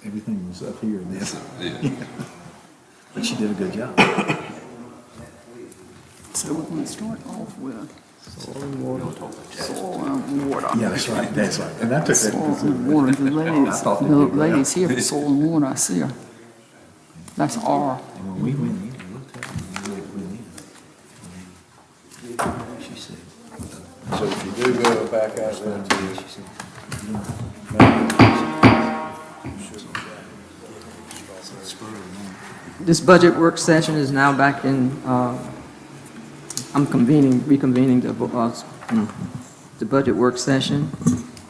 everything was up here and this. Yeah. But she did a good job. So we're going to start off with soil and water. Soil and water. Yeah, that's right, that's right. And I took that. Soil and water. The ladies, thought they the did well. ladies here for soil and water, I see her. That's R. And when we went in, we looked at it, we went in. She said, So if you do go back out there to, she said, This budget work session is now back in, I'm reconvening the budget work session.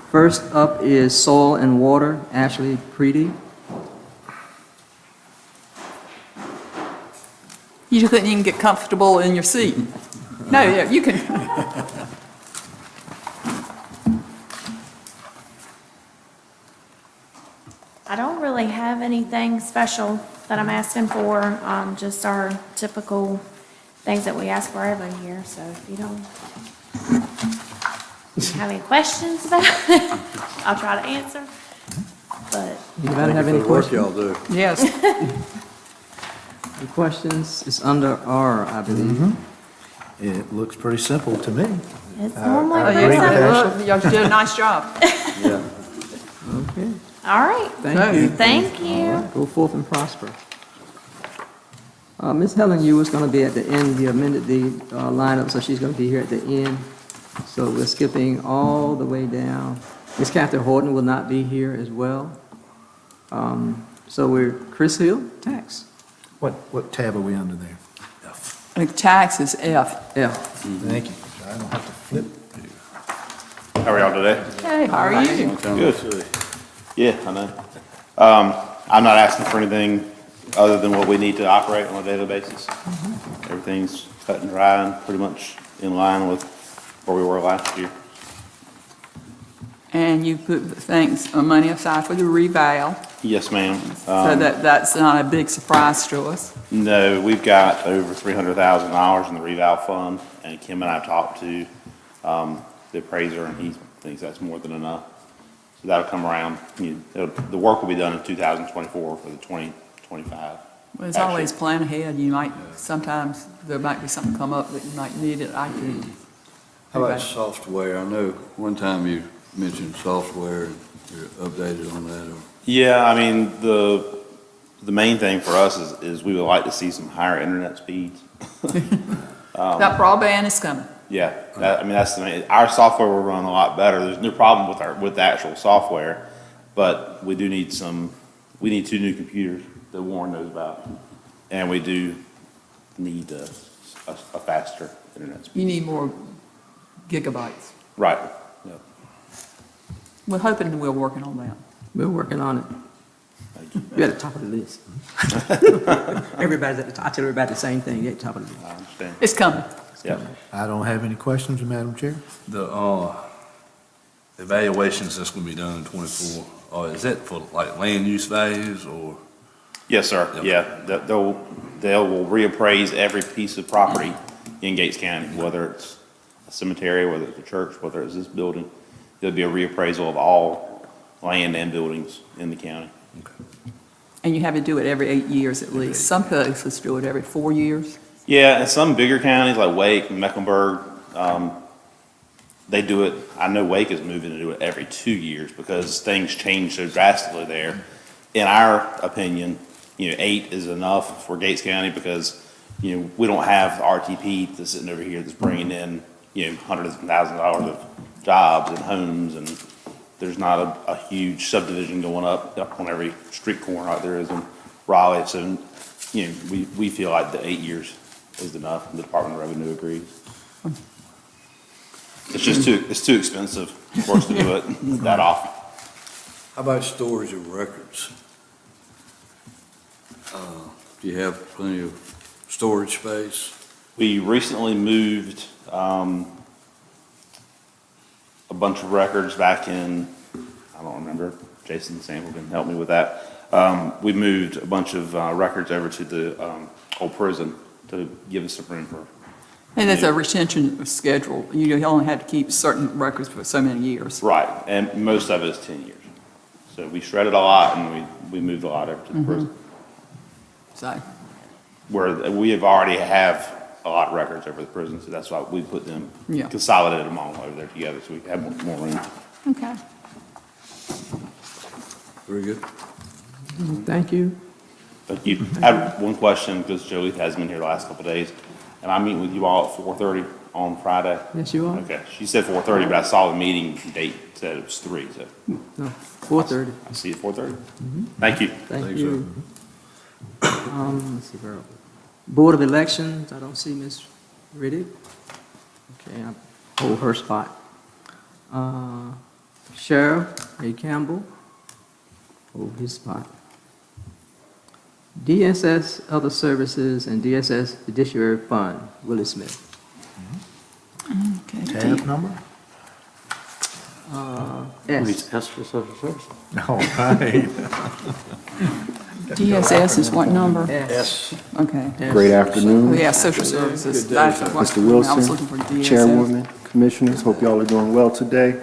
First up is Soil and Water, Ashley Preedy. You just couldn't even get comfortable in your seat. No, yeah, you can. I don't really have anything special that I'm asking for, just our typical things that we ask for every year, so if you don't have any questions about it, I'll try to answer, but Anybody have any for the work questions? y'all do. Yes. Any questions? It's under R, I believe. it looks pretty simple to me. it's normally I Oh, pretty agree with simple. that. Y'all did a nice job. Yeah. Okay, All right, thank you. thank you. Go forth and prosper. Ms. Helen Yu is going to be at the end. We amended the lineup, so she's going to be here at the end. So we're skipping all the way down. Ms. Catherine Horton will not be here as well. So we're Chris Hill, tax. What tab are we under there? I think tax is F. F. Thank you. I don't have to flip. How are y'all today? Hey, how are you? Good. Yeah, I know. I'm not asking for anything other than what we need to operate on a daily basis. Everything's cut and dry and pretty much in line with where we were last year. And you put things, money aside for the reval, Yes, ma'am. so that's not a big surprise to us. No, we've got over $300,000 in the reval fund, and Kim and I talked to the appraiser, and he thinks that's more than enough. So that'll come around. The work will be done in 2024 for the 2025. Well, there's Actually, always plan ahead. You might, sometimes there might be something come up that you might need it. I could. How about software? I know one time you mentioned software, and you're updated on that, or? Yeah, I mean, the main thing for us is we would like to see some higher internet speeds. That broadband is coming. Yeah, that's the main, our software will run a lot better. There's no problem with the actual software, but we need 2 new computers that Warren knows about. And we do need a faster internet speed. You need more gigabytes. Right, yeah. We're hoping we're working on that. We're working on it. You're at the top of the list. Everybody's at the top. I tell everybody the same thing. You're at the top of the list. I understand. It's coming. Yeah. I don't have any questions, Madam Chair. The evaluations that's gonna be done in '24, is that for like land use values or? Yes, sir. Okay. Yeah, they will reappraise every piece of property in Gates County, whether it's a cemetery, whether it's a church, whether it's this building. There'll be a reappraisal of all land and buildings in the county. And you have to do it every 8 years at least. Some places do it every 4 years. Yeah, and some bigger counties like Wake and Mecklenburg, they do it. I know Wake is moving to do it every 2 years because things change so drastically there. In our opinion, 8 is enough for Gates County because, we don't have the RTP that's sitting over here that's bringing in, hundreds of thousands of dollars of jobs and homes, and there's not a huge subdivision going up on every street corner like there is in Raleigh. So, we feel like the 8 years is enough, and the Department of Revenue agrees. It's just it's too expensive for us to do it that often. How about storage of records? Do you have plenty of storage space? We recently moved a bunch of records back in, I don't remember, Jason Sample can help me with that. We moved a bunch of records over to the old prison to give us some room for. And there's a retention schedule. You only had to keep certain records for so many years. Right, and most of it is 10 years. So we shredded a lot and we moved a lot over to the prison. So, Where we have already have a lot of records over the prison, so that's why we put them, Yeah. consolidated them all over there together, so we have more room. okay. Very good. Thank you. But you, I have one question, because Joey has been here the last couple of days. Am I meeting with you all at 4:30 on Friday? Yes, you are. Okay, she said 4:30, but I saw the meeting date said it was 3, so No, 4:30. I'll see you at 4:30. Thank you. Thank Thanks, you. Let's see, where are we? Board of Elections, I don't see Ms. Riddick. Okay, I hold her spot. Sheriff A. Campbell, hold his spot. DSS Other Services and DSS Judiciary Fund, Willie Smith. Okay. Tab number? S. All right. DSS is what number? S. Okay. Great Oh, afternoon, yeah, social services. That's what- Mr. I was looking for Wilson, DSS. Chairwoman, Commissioners. Hope y'all are doing well today.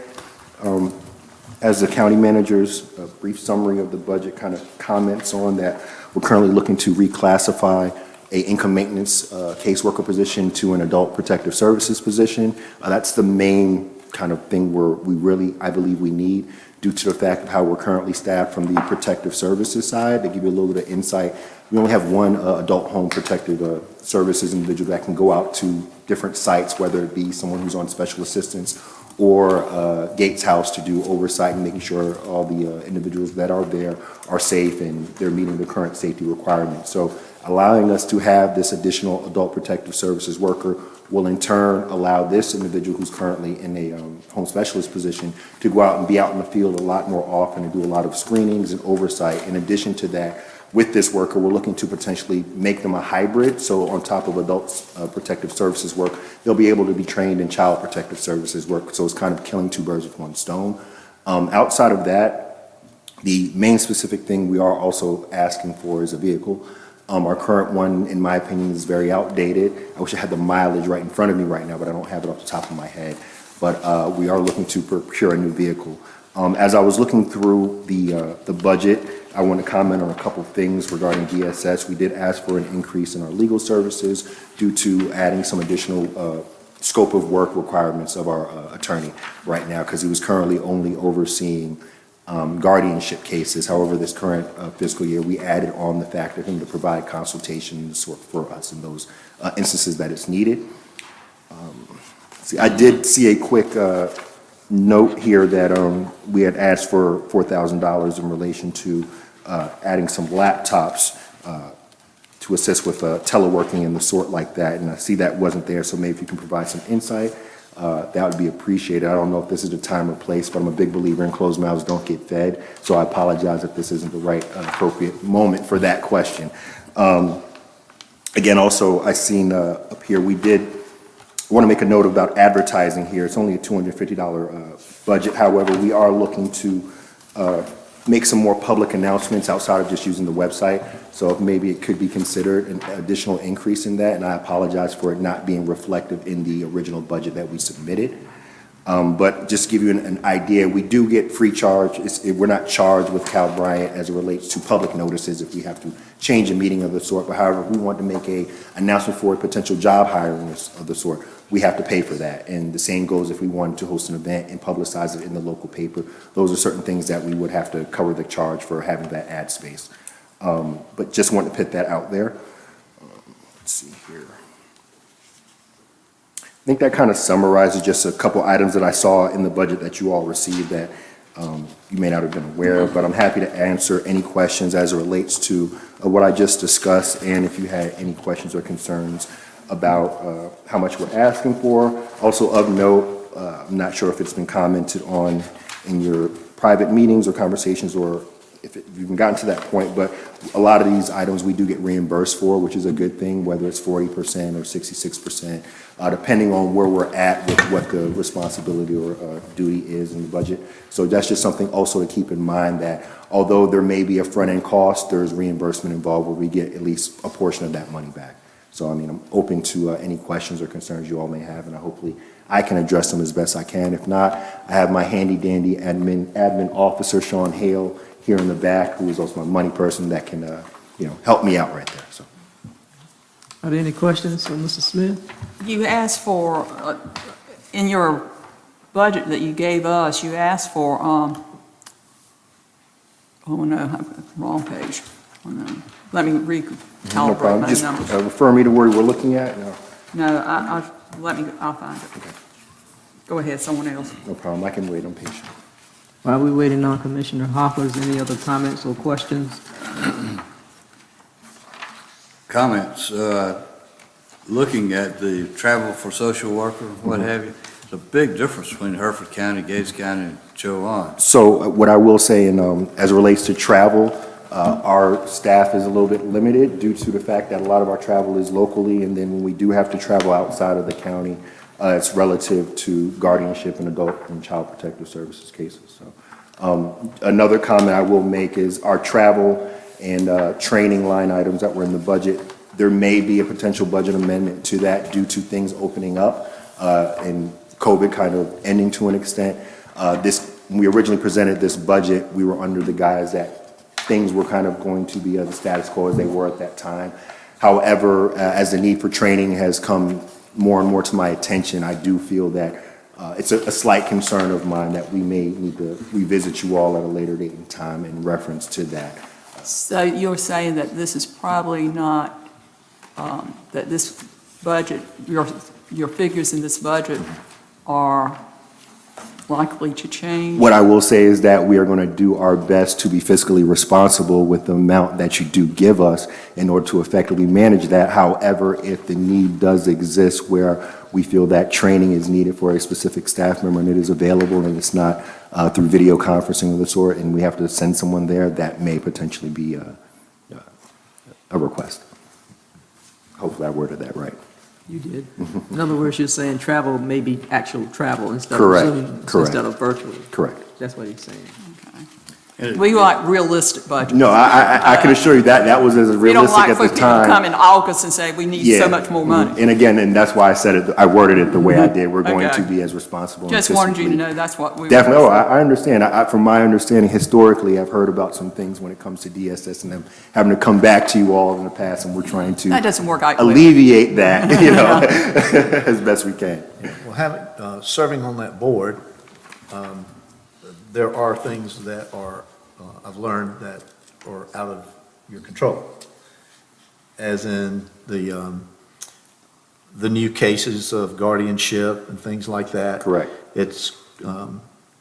As the county manager's brief summary of the budget kind of comments on that, we're currently looking to reclassify a income maintenance caseworker position to an adult protective services position. That's the main kind of thing we really, I believe we need, due to the fact of how we're currently staffed from the protective services side. To give you a little bit of insight, we only have one adult home protective services individual that can go out to different sites, whether it be someone who's on special assistance or Gates House, to do oversight and making sure all the individuals that are there are safe and they're meeting the current safety requirements. So allowing us to have this additional adult protective services worker will in turn allow this individual who's currently in a home specialist position to go out and be out in the field a lot more often and do a lot of screenings and oversight. In addition to that, with this worker, we're looking to potentially make them a hybrid. So on top of adult protective services work, they'll be able to be trained in child protective services work. So it's kind of killing two birds with one stone. Outside of that, the main specific thing we are also asking for is a vehicle. Our current one, in my opinion, is very outdated. I wish I had the mileage right in front of me right now, but I don't have it off the top of my head. But we are looking to procure a new vehicle. As I was looking through the budget, I want to comment on a couple of things regarding DSS. We did ask for an increase in our legal services due to adding some additional scope of work requirements of our attorney right now, because he was currently only overseeing guardianship cases. However, this current fiscal year, we added on the fact of him to provide consultations for us in those instances that it's needed. I did see a quick note here that we had asked for $4,000 in relation to adding some laptops to assist with teleworking and the sort like that, and I see that wasn't there, so maybe if you can provide some insight, that would be appreciated. I don't know if this is the time or place, but I'm a big believer in closed mouths don't get fed, so I apologize if this isn't the right appropriate moment for that question. Again, also, I seen up here, I want to make a note about advertising here. It's only a $250 budget. However, we are looking to make some more public announcements outside of just using the website. So maybe it could be considered an additional increase in that, and I apologize for it not being reflective in the original budget that we submitted. But just to give you an idea, we do get free charge. We're not charged with Cal Bryant as it relates to public notices if we have to change a meeting of the sort. But however, if we want to make an announcement for a potential job hiring of the sort, we have to pay for that. And the same goes if we wanted to host an event and publicize it in the local paper. Those are certain things that we would have to cover the charge for having that ad space. But just want to put that out there. Let's see here. I think that kind of summarizes just a couple items that I saw in the budget that you all received that you may not have been aware of, but I'm happy to answer any questions as it relates to what I just discussed, and if you had any questions or concerns about how much we're asking for. Also of note, I'm not sure if it's been commented on in your private meetings or conversations, or if you've even gotten to that point, but a lot of these items we do get reimbursed for, which is a good thing, whether it's 40% or 66%, depending on where we're at with what the responsibility or duty is in the budget. So that's just something also to keep in mind, that although there may be a front-end cost, there's reimbursement involved where we get at least a portion of that money back. So, I mean, I'm open to any questions or concerns you all may have, and hopefully I can address them as best I can. If not, I have my handy-dandy admin officer, Sean Hale, here in the back, who is also my money person, that can, help me out right there, so. Are there any questions for Mr. Smith? You asked for, in your budget that you gave us, you asked for, oh no, wrong page. Oh, no. Let me No recalibrate problem. my Just numbers. refer me to where we're looking at. No, No, I'll find it. Go ahead, someone else. no problem. I can wait. I'm patient. While we're waiting on Commissioner Hoppers, any other comments or questions? Comments, looking at the travel for social worker, what have you, there's a big difference between Hereford County, Gates County, and Chowan. So what I will say, as it relates to travel, our staff is a little bit limited due to the fact that a lot of our travel is locally, and then when we do have to travel outside of the county, it's relative to guardianship and adult and child protective services cases. So another comment I will make is our travel and training line items that were in the budget, there may be a potential budget amendment to that due to things opening up and COVID kind of ending to an extent. When we originally presented this budget, we were under the guise that things were kind of going to be the status quo as they were at that time. However, as the need for training has come more and more to my attention, I do feel that it's a slight concern of mine that we may need to revisit you all at a later date and time in reference to that. So you're saying that this is probably not, that this budget, your figures in this budget are likely to change? What I will say is that we are going to do our best to be fiscally responsible with the amount that you do give us in order to effectively manage that. However, if the need does exist where we feel that training is needed for a specific staff member and it is available and it's not through video conferencing of the sort and we have to send someone there, that may potentially be a request. Hopefully I worded that right. You did. In other words, you're saying travel may be actual travel instead of Correct, Zoom, correct. instead of virtually. Correct. That's what he's saying. We like realistic budgets. No, I can assure you that was as We don't realistic like at for the people to come time. in August and say, we need so much more money. And again, and that's why I said it, I worded it the way I did. We're going Okay. to be as responsible. and Just wanted you to fiscally- know that's what we. Definitely, I understand. From my understanding, historically, I've heard about some things when it comes to DSS and them having to come back to you all in the past, and we're trying to That doesn't work out well. alleviate that, as best we can. Well, having, serving on that board, there are things that are, I've learned that are out of your control. As in the new cases of guardianship and things like that. Correct. It's,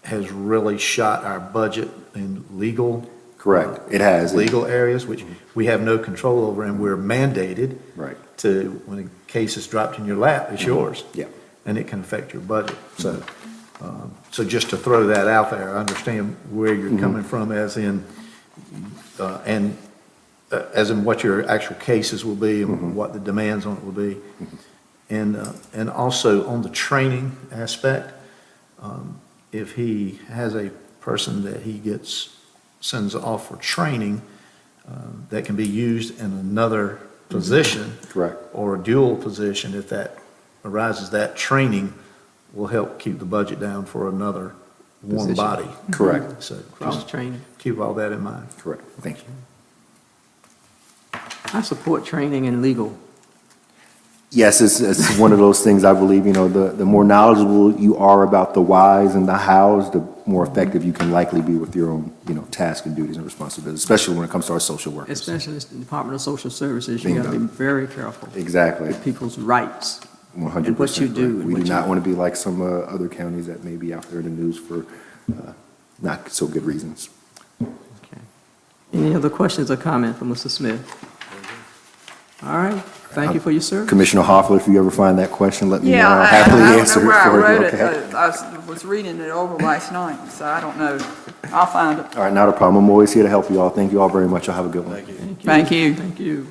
has really shot our budget in legal. Correct. It has. Legal areas, which we have no control over, and we're mandated Right. to, when a case is dropped in your lap, it's yours. Yeah. And it can affect your budget. So, so just to throw that out there, I understand where you're coming from as in, as in what your actual cases will be and what the demands on it will be. And also on the training aspect, if he has a person that he sends off for training, that can be used in another position. Correct. Or a dual position, if that arises, that training will help keep the budget down for another warm Position. body. Correct. So just Cross-training. keep all that in mind. Correct. Thank you. I support training in legal. Yes, it's one of those things I believe, the more knowledgeable you are about the whys and the hows, the more effective you can likely be with your own, tasks and duties and responsibilities, especially when it comes to our social workers. Especially in the Department of Social Services, you got to be Bingo. very careful Exactly. with people's rights. 100%. And what you do and We what do you- not want to be like some other counties that may be out there in the news for not so good reasons. Okay. Any other questions or comment for Mr. Smith? All right, thank you for your service. Commissioner Hoffler, if you ever find that question, let me know. Yeah, I'll I happily don't answer know it where I for you, wrote it. okay? I was reading it over last night, so I don't know. I'll find it. All right, not a problem. I'm always here to help you all. Thank you all very much. Y'all have a good one. Thank you. Thank you.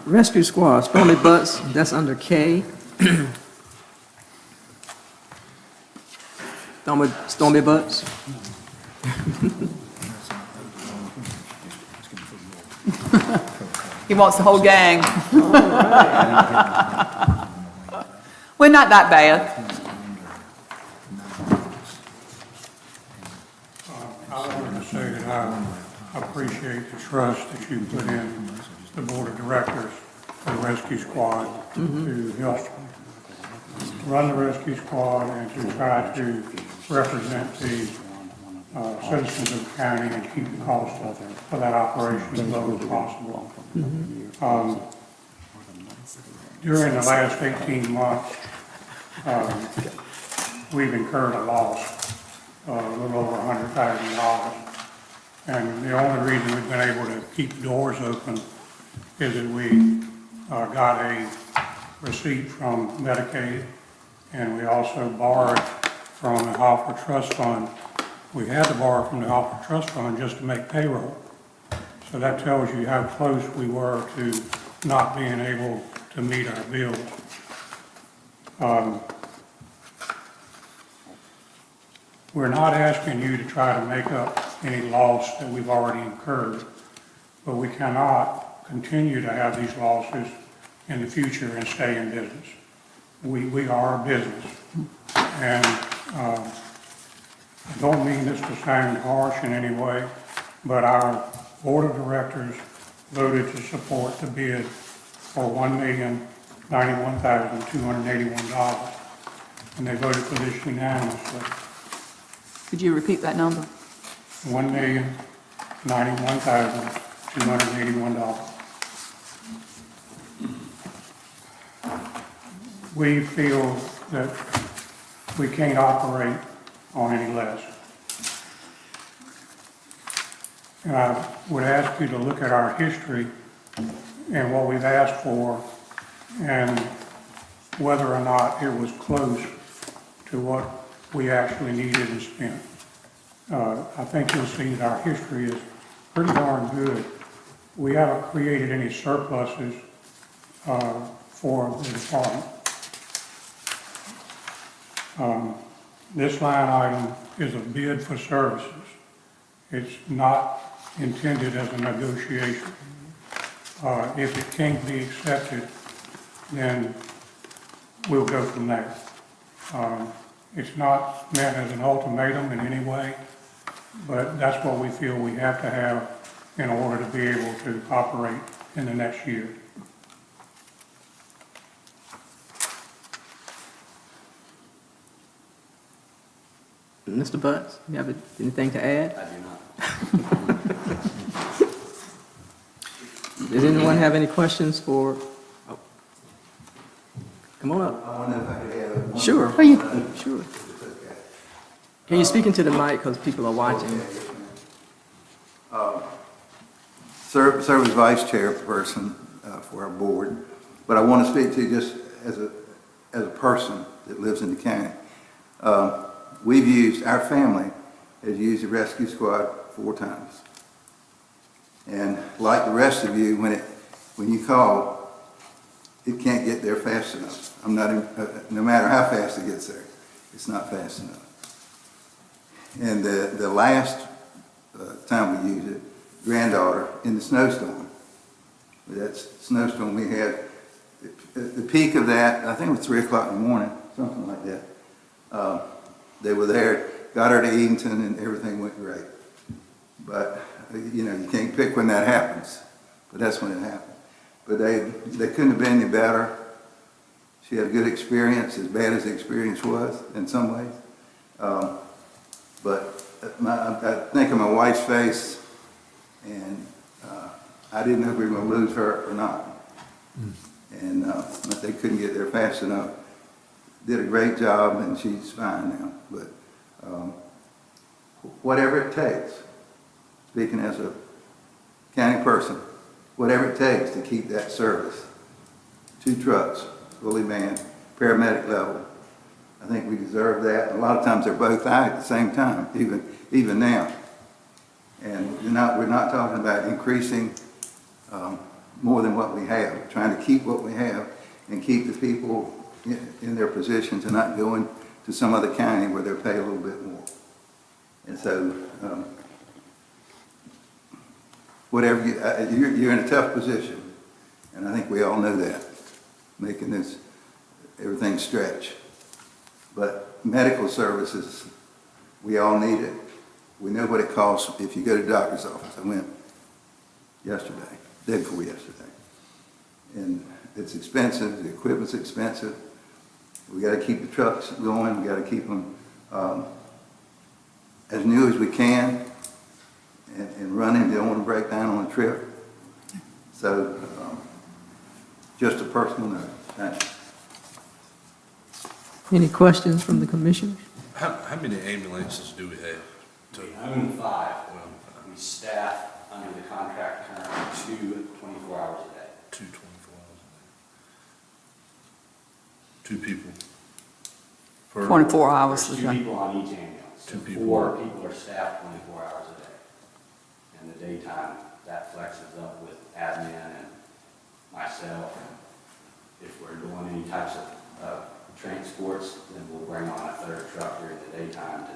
Rescue Squad, Stormy Butts, that's under K. Stormy Butts? He wants the whole gang. We're not that bad. say that I appreciate the trust that you put in the board of directors for the rescue squad to help run the rescue squad and to try to represent the citizens of the county and keep the cost of that operation as low as possible. During the last 18 months, we've incurred a loss, a little over $100,000. And the only reason we've been able to keep doors open is that we got a receipt from Medicaid, and we also borrowed from the Hoffer Trust Fund. We had to borrow from the Hoffer Trust Fund just to make payroll. So that tells you how close we were to not being able to meet our bills. We're not asking you to try to make up any loss that we've already incurred, but we cannot continue to have these losses in the future and stay in business. We are a business, and I don't mean this to sound harsh in any way, but our board of directors voted to support the bid for $1,091,281, and they voted for this unanimously. Could you repeat that number? $1,091,281. We feel that we can't operate on any less. And I would ask you to look at our history and what we've asked for and whether or not it was close to what we actually needed and spent. I think you'll see that our history is pretty darn good. We haven't created any surpluses for the department. This line item is a bid for services. It's not intended as a negotiation. If it can't be accepted, then we'll go from there. It's not meant as an ultimatum in any way, but that's what we feel we have to have in order to be able to operate in the next year. Mr. Butts, you have anything to add? I do not. Does anyone have any questions for? Oh. Come on up. I wonder if I could add one. Sure. Sure. Can you speak into the mic because people are watching? Serve as vice chairperson for our board, but I want to speak to you just as a person that lives in the county. Our family has used the rescue squad 4 times. And like the rest of you, when you call, it can't get there fast enough. No matter how fast it gets there, it's not fast enough. And the last time we used it, granddaughter in the snowstorm. That snowstorm we had, the peak of that, I think it was 3 o'clock in the morning, something like that. They were there, got her to Edenton, and everything went great. But, you can't pick when that happens, but that's when it happened. But they couldn't have been any better. She had a good experience, as bad as the experience was in some ways. But I think of my wife's face, and I didn't know if we were going to lose her or not. And but they couldn't get there fast enough. Did a great job, and she's fine now. But whatever it takes, speaking as a county person, whatever it takes to keep that service, 2 trucks, fully manned, paramedic level, I think we deserve that. And a lot of times they're both out at the same time, even now. And we're not talking about increasing more than what we have. We're trying to keep what we have and keep the people in their positions and not going to some other county where they're paid a little bit more. And so, whatever you're in a tough position, and I think we all know that, making everything stretch. But medical services, we all need it, We know what it costs if you go to the doctor's office. I went yesterday, day before yesterday. And it's expensive, the equipment's expensive. We gotta keep the trucks going, we gotta keep them, as new as we can and running. They don't wanna break down on a trip. So, just a personal note. Thanks. Any questions from the commissioners? How many ambulances do we have? We own 5. We staff under the contract currently 2 24 hours a day. 2 24 hours a day. 2 people. per- 24 hours a There's 2 day. people on each ambulance. So 2 people. 4 people are staffed 24 hours a day. In the daytime, that flexes up with admin and myself. If we're doing any types of transports, then we'll bring on a 3rd truck during the daytime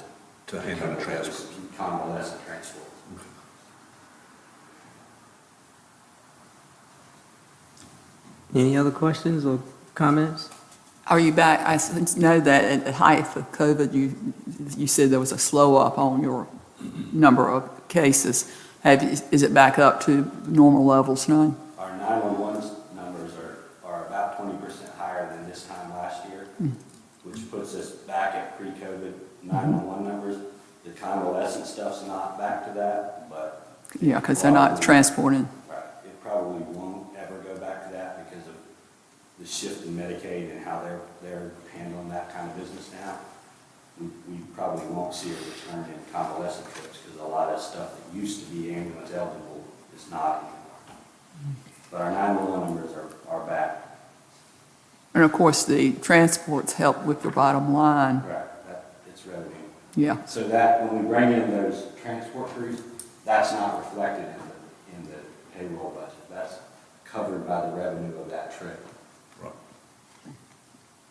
To handle the cover those transport. convalescent transports. Any other questions or comments? Are you back, I know that at the height of COVID, you said there was a slow up on your number of cases. Is it back up to normal levels now? Our 911 numbers are about 20% higher than this time last year, which puts us back at pre-COVID 911 numbers. The convalescent stuff's not back to that, but. Yeah, because they're not transporting. Right, it probably won't ever go back to that because of the shift in Medicaid and how they're handling that kind of business now. We probably won't see a return in convalescent trips because a lot of stuff that used to be ambulance eligible is not anymore. But our 911 numbers are back. And of course, the transports help with your bottom line. Right, it's revenue. Yeah, So that, when we bring in those transport crews, that's not reflected in the payroll budget. That's covered by the revenue of that trip. Right.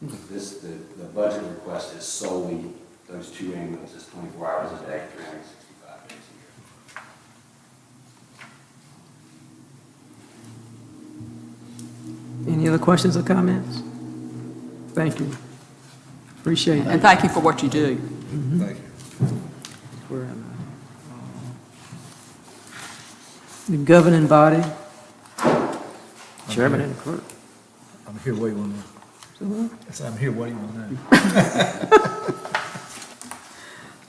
The budget request is solely those 2 ambulances, 24 hours a day, 365 days a year. Any other questions or comments? Thank you. Appreciate and it. thank you for what you do. Thank you. Where am I? The governing body, chairman and clerk. I'm here waiting on that. I said, I'm here waiting on that.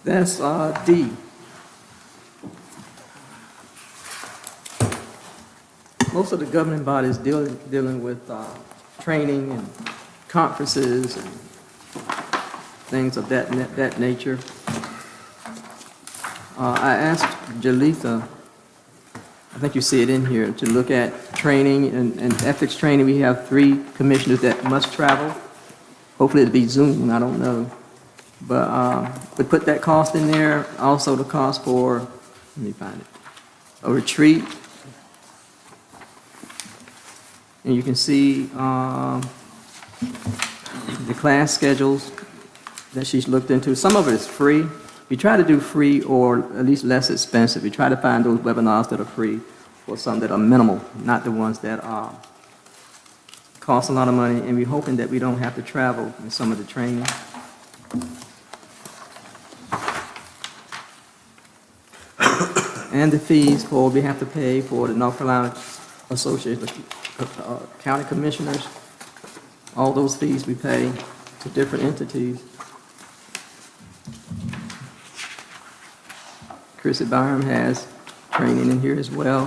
That's D. Most of the governing bodies dealing with training and conferences and things of that nature. I asked Jalitha, I think you see it in here, to look at training and ethics training. We have 3 commissioners that must travel. Hopefully it'll be Zoom, I don't know. But we put that cost in there, also the cost for, let me find it, a retreat. And you can see the class schedules that she's looked into. Some of it is free. We try to do free or at least less expensive. We try to find those webinars that are free or some that are minimal, not the ones that cost a lot of money. And we're hoping that we don't have to travel in some of the training. And the fees we have to pay for the North Carolina Association of County Commissioners. All those fees we pay to different entities. Chrissy Byram has training in here as well.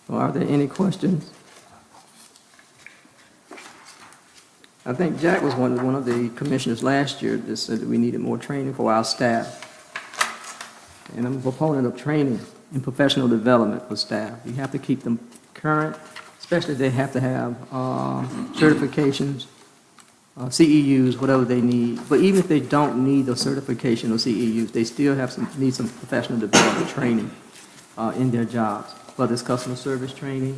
So are there any questions? I think Jack was one of the commissioners last year that said that we needed more training for our staff. And I'm a proponent of training and professional development for staff. You have to keep them current, especially they have to have certifications, CEUs, whatever they need. But even if they don't need a certification or CEUs, they still need some professional development training in their jobs, whether it's customer service training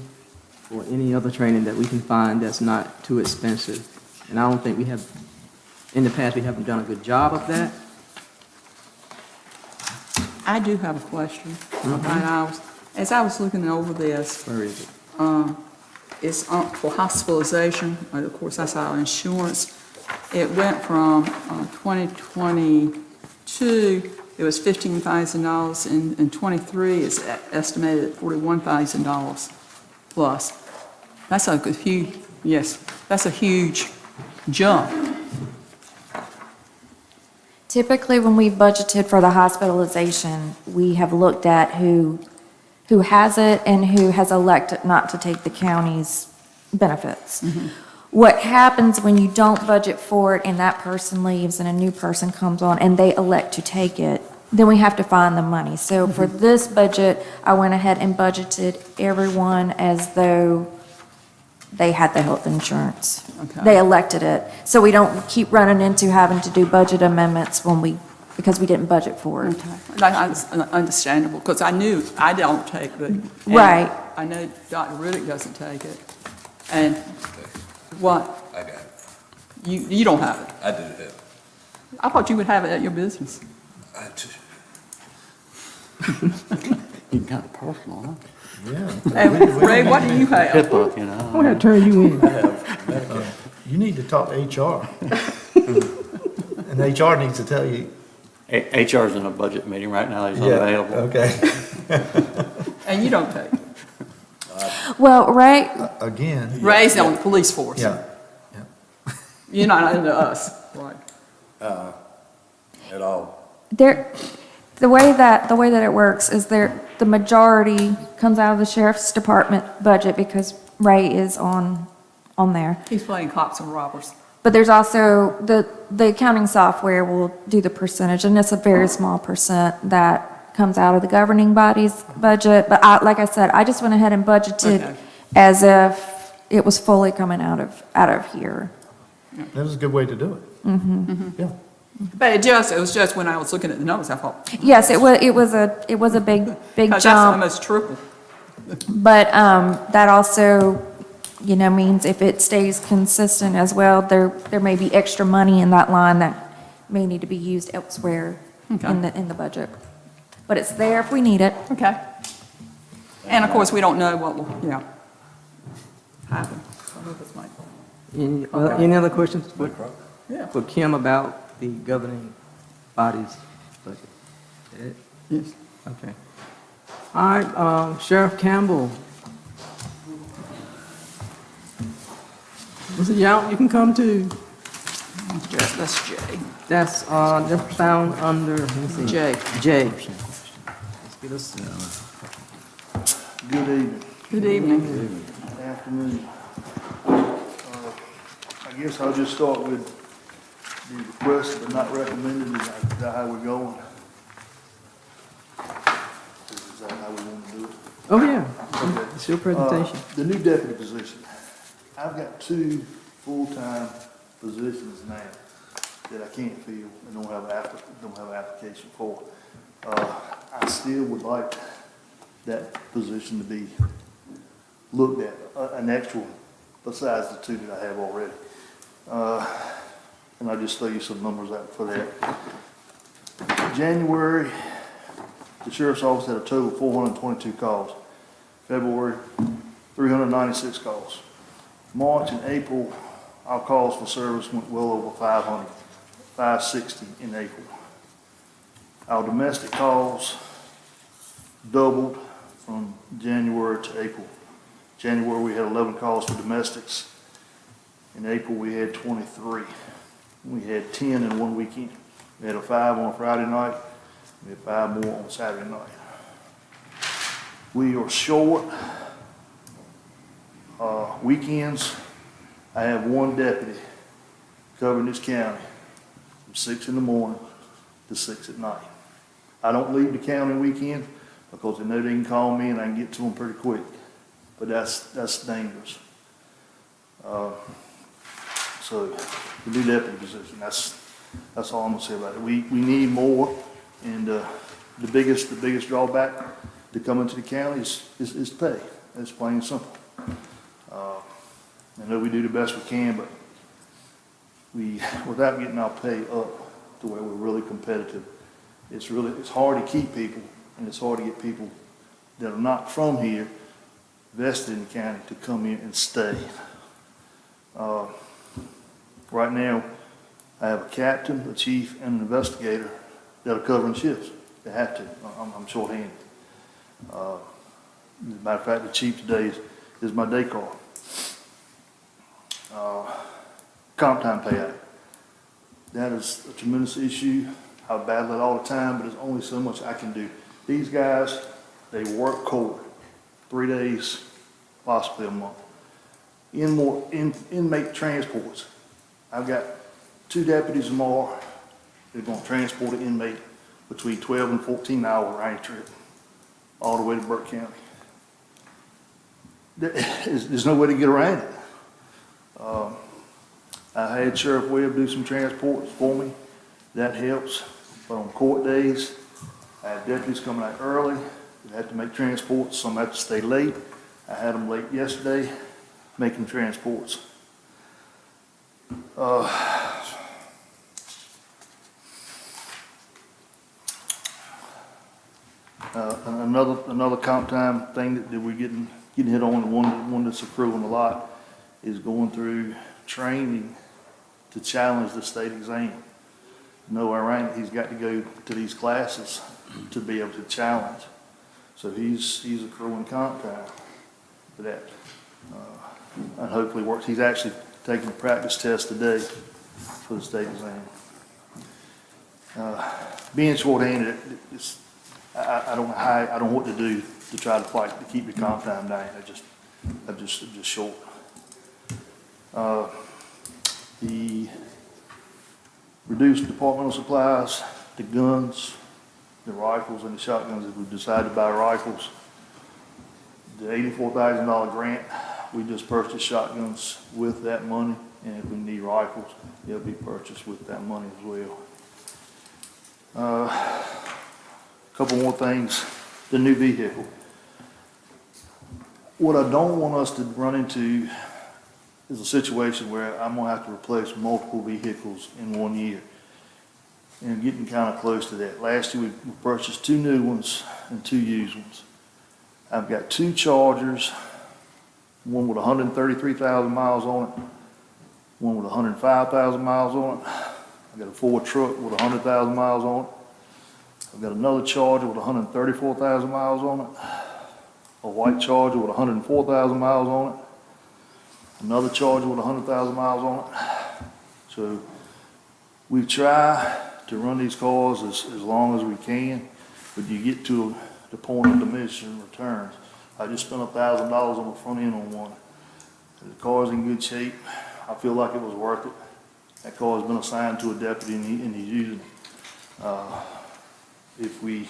or any other training that we can find that's not too expensive. And I don't think in the past, we haven't done a good job of that. I do have a question. As I was looking over this, Where is it? it's for hospitalization, and of course, that's our insurance. it went from 2022, it was $15,000, and 23 is estimated at $41,000 plus. That's a huge, yes, that's a huge jump. Typically, when we've budgeted for the hospitalization, we have looked at who has it and who has elected not to take the county's benefits. What happens when you don't budget for it and that person leaves and a new person comes on and they elect to take it, then we have to find the money. So for this budget, I went ahead and budgeted everyone as though they had the health insurance. Okay. They elected it. So we don't keep running into having to do budget amendments because we didn't budget for it. Okay. That's understandable, because I knew I don't take the. and Right. I know Dr. Riddick doesn't take it. And what? I got it. You don't have it. I do have it. I thought you would have it at your business. I do. You got it personal, huh? Yeah. And Ray, what do you have? HIPAA, you know. I'm gonna turn you in. You need to talk to HR. And HR needs to tell you. HR's in a budget meeting right now, he's Yeah, unavailable. okay. And you don't take it. Well, Ray, Again, Ray's on the police force. yeah. You're not under us, right? At all. the way that it works is the majority comes out of the sheriff's department budget because Ray is on there. He's playing cops and robbers. But there's also, the accounting software will do the percentage, and it's a very small percent that comes out of the governing body's budget. But like I said, I just went ahead and budgeted Okay. as if it was fully coming out of here. That was a good way to do it. Yeah. But it was just when I was looking at the numbers, I thought, Yes, it was a big because that's jump. almost triple. But that also, means if it stays consistent as well, there may be extra money in that line that may need to be used elsewhere Okay. in the budget. But it's there if we need it. Okay. And of course, we don't know what will, happen. Some of us might. Any other questions Yeah. for Kim about the governing body's budget? Yes. Okay. All right, Sheriff Campbell. Mr. Yount, you can come too. That's Jay. That's found under, let me see. Jay. J. Let's get us, Good evening, Good evening. afternoon. I guess I'll just start with the requested but not recommended. Is that how we're going? Is that how we want to do it? oh, yeah, Okay. it's your presentation. The new deputy position. I've got 2 full-time positions now that I can't fill and don't have an application for. I still would like that position to be looked at, an extra one, besides the 2 that I have already. And I'll just throw you some numbers out for that. January, the sheriff's office had a total of 422 calls. February, 396 calls. March and April, our calls for service went well over 500, 560 in April. Our domestic calls doubled from January to April. January, we had 11 calls for domestics. In April, we had 23. We had 10 in one weekend. We had 5 on a Friday night. We had 5 more on Saturday night. We are short. Weekends, I have 1 deputy covering this county from 6 in the morning to 6 at night. I don't leave the county weekend because they know they can call me and I can get to them pretty quick. But that's dangerous. So the new deputy position, that's all I'm gonna say about it. We need more, and the biggest drawback to coming to the county is pay. It's plain and simple. I know we do the best we can, but without getting our pay up to where we're really competitive, it's hard to keep people, and it's hard to get people that are not from here vested in the county to come in and stay. Right now, I have a captain, a chief, and an investigator that are covering shifts. They have to. I'm shorthanded. As a matter of fact, the chief today is my day call. Comp time payout. That is a tremendous issue. I battle it all the time, but there's only so much I can do. These guys, they work cold, 3 days, possibly a month. Inmate transports. I've got 2 deputies tomorrow. They're gonna transport an inmate between 12 and 14-hour round trip, all the way to Burke County. There's no way to get around it. I had Sheriff Webb do some transports for me. That helps. But on court days, I have deputies coming out early. They have to make transports. Some have to stay late. I had them late yesterday making transports. Another comp time thing that we're getting hit on, the one that's accruing a lot, is going through training to challenge the state exam. No, our rank, he's got to go to these classes to be able to challenge. So he's accruing comp time for that. And hopefully works. He's actually taking a practice test today for the state exam. Being short-handed, I don't know what to do to try to fight to keep the comp time down. I'm just short. The reduced departmental supplies, the guns, the rifles and the shotguns, if we've decided to buy rifles. The $84,000 grant, we just purchased shotguns with that money, and if we need rifles, they'll be purchased with that money as well. Couple more things, the new vehicle. What I don't want us to run into is a situation where I'm gonna have to replace multiple vehicles in 1 year. And getting kind of close to that. Last year, we purchased 2 new ones and 2 used ones. I've got 2 Chargers, one with 133,000 miles on it, one with 105,000 miles on it. I've got a Ford truck with 100,000 miles on it. I've got another Charger with 134,000 miles on it, a white Charger with 104,000 miles on it, another Charger with 100,000 miles on it. So we try to run these cars as long as we can, but you get to the point of diminishing returns. I just spent $1,000 on the front end on one. The car's in good shape. I feel like it was worth it. That car's been assigned to a deputy and he's using it. If we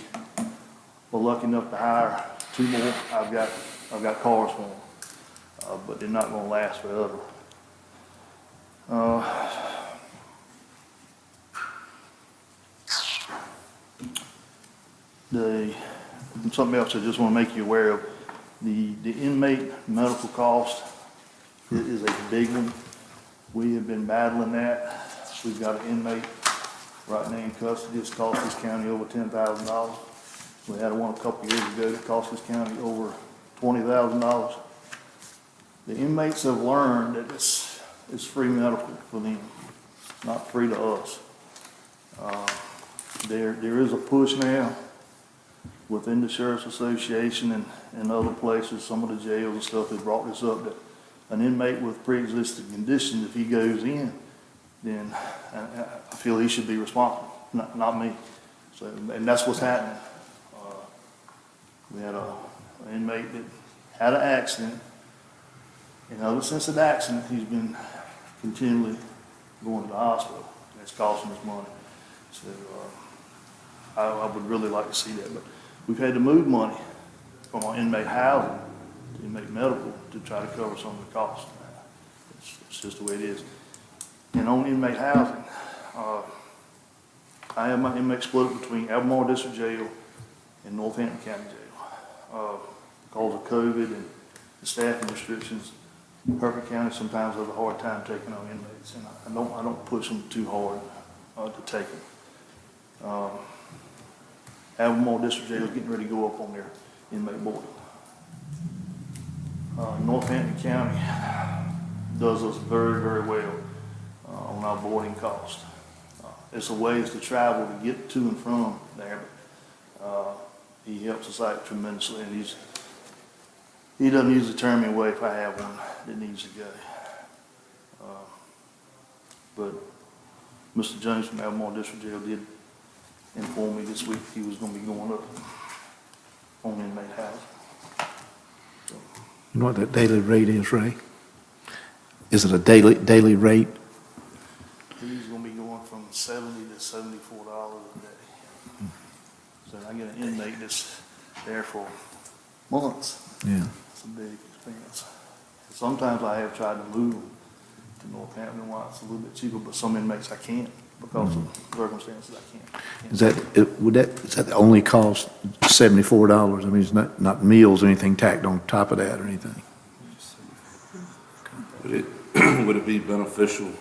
were lucky enough to hire 2 more, I've got cars for them, but they're not gonna last forever. Something else I just want to make you aware of, the inmate medical cost is a big one. We have been battling that. We've got an inmate right now in custody. It's cost this county over $10,000. We had one a couple years ago that cost this county over $20,000. The inmates have learned that it's free medical for them, not free to us. There is a push now within the Sheriff's Association and other places, some of the jails and stuff, have brought this up, that an inmate with pre-existing conditions, if he goes in, then I feel he should be responsible, not me. So, and that's what's happening. We had an inmate that had an accident, and ever since that accident, he's been continually going to the hospital, and it's costing us money. So I would really like to see that, but we've had to move money from our inmate housing to inmate medical to try to cover some of the costs. It's just the way it is. And on inmate housing, I have my inmate split between Albemarle District Jail and Northampton County Jail. Because of COVID and the staffing restrictions, Hereford County sometimes has a hard time taking on inmates, and I don't push them too hard to take them. Albemarle District Jail is getting ready to go up on their inmate board. Northampton County does us very, very well on our boarding cost. it's a ways to travel to get to and from there. He helps us out tremendously, and he doesn't usually turn me away if I have one that needs to go. But Mr. Jones from Albemarle District Jail did inform me this week he was gonna be going up on inmate housing. You know what that daily rate is, Ray? Is it a daily rate? He's gonna be going from $70 to $74 a day. So I get an inmate that's there for months. Yeah. It's a big expense. Sometimes I have tried to move them to Northampton, while it's a little bit cheaper, but some inmates I can't because of circumstances I can't. Is that the only cost, $74? I mean, it's not meals or anything tacked on top of that or anything? Would it be beneficial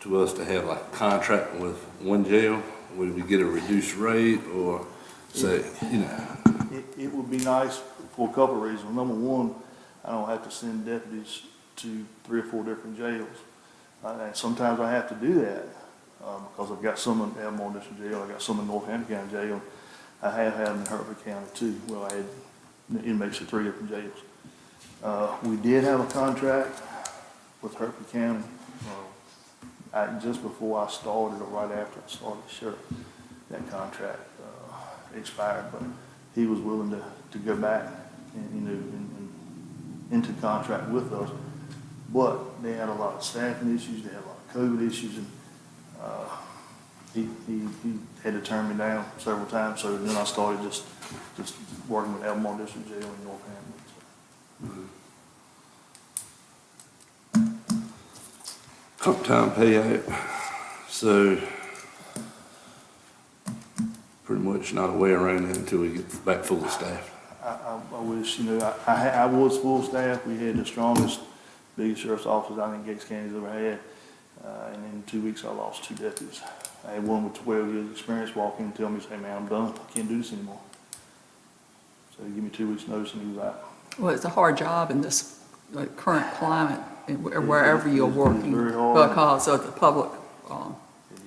to us to have like a contract with one jail? Would we get a reduced rate or say, you know? It would be nice for a couple of reasons. Number one, I don't have to send deputies to 3 or 4 different jails. And sometimes I have to do that because I've got some in Albemarle District Jail, I got some in Northampton County Jail. I have had them in Hertford County too. Well, I had inmates at 3 different jails. We did have a contract with Hertford County. Just before I started, or right after I started, sure, that contract expired, but he was willing to go back and into contract with us. But they had a lot of staffing issues, they had a lot of COVID issues, and he had to turn me down several times. So then I started just working with Albemarle District Jail in Northampton. Comp time payout, so pretty much not a way around that until we get back fully staffed. I wish, I was full staff. We had the strongest, biggest sheriff's office I think Gates County's ever had. And in 2 weeks, I lost 2 deputies. I had one with 12 years experience walk in and tell me, say, man, I'm done. I can't do this anymore. So he gave me 2 weeks notice and he was out. Well, it's a hard job in this current climate, wherever you're working, very hard. because of the public, It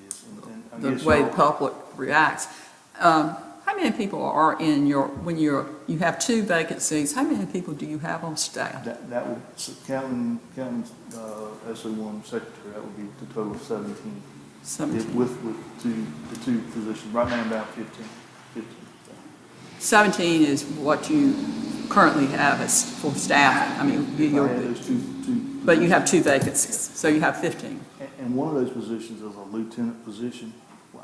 is. And I the guess way the y'all- public reacts. How many people are in when you have 2 vacancies, how many people do you have on staff? That would, so counting, SO1 secretary, that would be the total of 17. 17. With the two positions. Right now, I'm about 15. 17 is what you currently have as for staff. I mean, I had those two. but you have 2 vacancies, so you have 15. And one of those positions is a lieutenant position.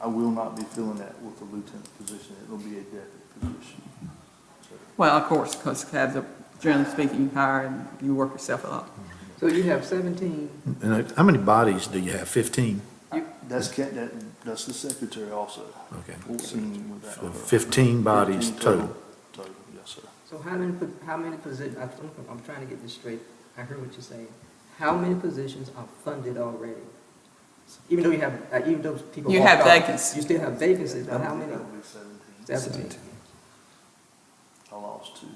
I will not be filling that with a lieutenant position. It'll be a deputy position. So, Well, of course, because generally speaking, you hire and you work yourself up. So you have 17, And how many bodies do you have? 15? that's the secretary also. Okay. 14 with that. So 15 bodies 15 total. Total, yes, sir. so how many positions, I'm trying to get this straight. I heard what you're saying. How many positions are funded already? Even though even though people. You walked have off, vacancies. You still have vacancies, but how many? That would be 17. 17. I lost 2.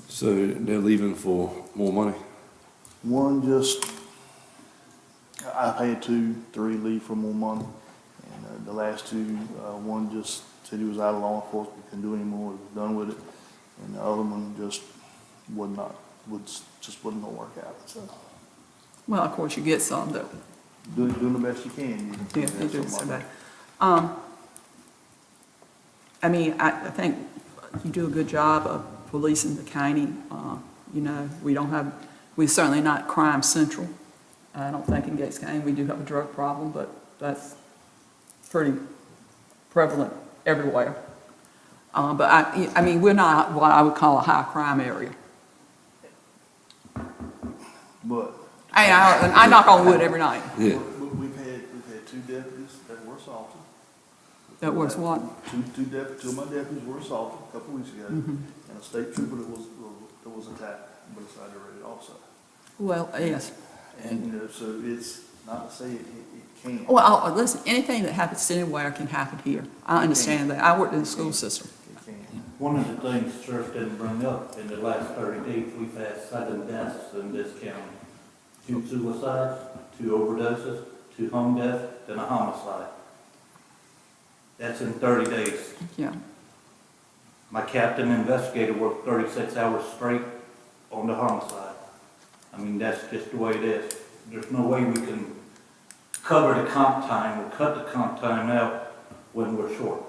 So they're leaving for more money? One I've had 2, 3 leave for more money. And the last 2, one just said he was out of law enforcement, couldn't do anymore, he was done with it. And the other one just wasn't gonna work out, so. Well, of course, you get some that, Doing the best you can. yeah, they do so bad. I mean, I think you do a good job of policing the county. We're certainly not crime central. I don't think in Gates County we do have a drug problem, but that's pretty prevalent everywhere. But I mean, we're not what I would call a high crime area. But. I knock on wood every night. Yeah. We've had 2 deputies that were assaulted. That was what? Two of my deputies were assaulted a couple weeks ago. And a state trooper that was attacked, but it's rated also. Well, yes. And, so it's not to say it can't. Well, listen, anything that happens anywhere can happen here. I understand that. I worked in the school system. It can. One of the things the sheriff didn't bring up, in the last 30 days, we've had 7 deaths in this county. 2 suicides, 2 overdoses, to home death than a homicide. That's in 30 days. Yeah. My captain investigator worked 36 hours straight on the homicide. I mean, that's just the way it is. There's no way we can cover the comp time or cut the comp time out when we're short.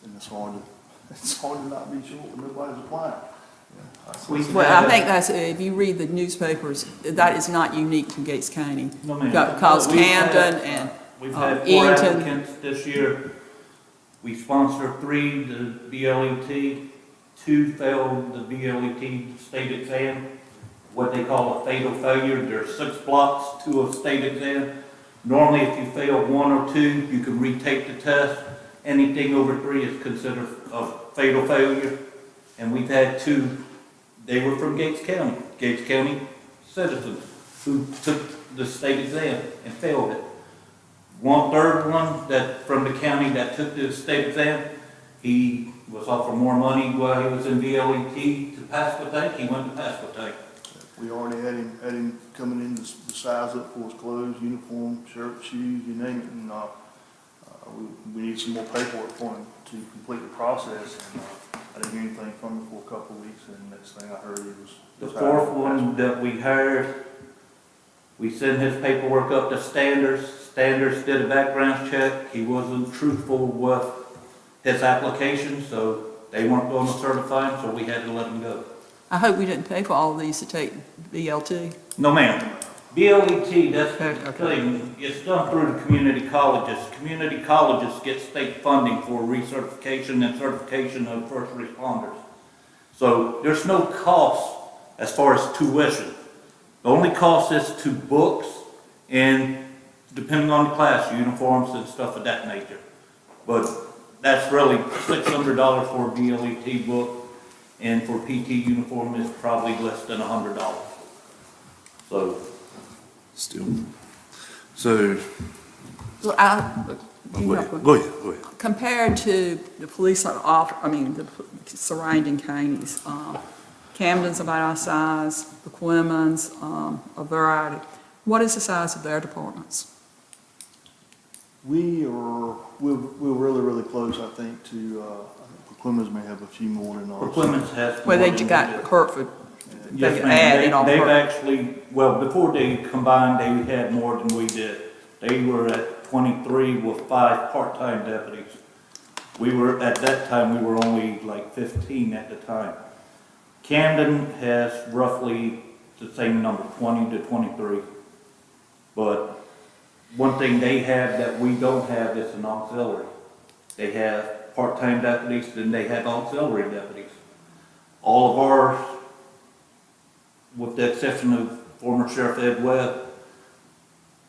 And it's hard to not be short when nobody's applying. Well, I think that's, if you read the newspapers, that is not unique to Gates County. No, ma'am. Because We've had- Camden and We've had 4 Eaton. applicants this year. We sponsored 3, the BLET. 2 failed the BLET state exam, what they call a fatal failure. There's 6 blocks to a state exam. Normally, if you fail 1 or 2, you can retake the test. Anything over 3 is considered a fatal failure. And we've had 2, they were from Gates County citizens who took the state exam and failed it. 1/3 one that, from the county that took the state exam, he was offered more money while he was in VLET to Pasquotank. He went to Pasquotank. We already had him coming in to size up for his clothes, uniform, shirt, shoes, you name it, and, we need some more paperwork for him to complete the process, and, I didn't hear anything from him for a couple of weeks, and next thing I heard, he was. The 4th one that we hired, we sent his paperwork up to Standards. Standards did a background check. He wasn't truthful with his application, so they weren't going to certify him, so we had to let him go. I hope we didn't pay for all of these to take BLT. No, ma'am. BLET, that's the Okay. thing, it's done through the community colleges. Community colleges get state funding for recertification and certification of first responders. So there's no cost as far as tuition. The only cost is to books and depending on the class, uniforms and stuff of that nature. But that's really $600 for a BLET book, and for PT uniform is probably less than $100. So, Still. So, Well, go ahead. compared to the police, the surrounding counties, Camden's about our size, Paquimans, a variety. What is the size of their departments? We're really, really close, I think, to, Paquimans may have a few more than ours. Paquimans has. Well, they more than got we do. Hertford. Yes, They ma'am. added on They've Hertford. actually, well, before they combined, they had more than we did. They were at 23 with 5 part-time deputies. At that time, we were only like 15 at the time. Camden has roughly the same number, 20 to 23. But one thing they have that we don't have is an auxiliary. They have part-time deputies, then they have auxiliary deputies. All of ours, with the exception of former Sheriff Ed Webb,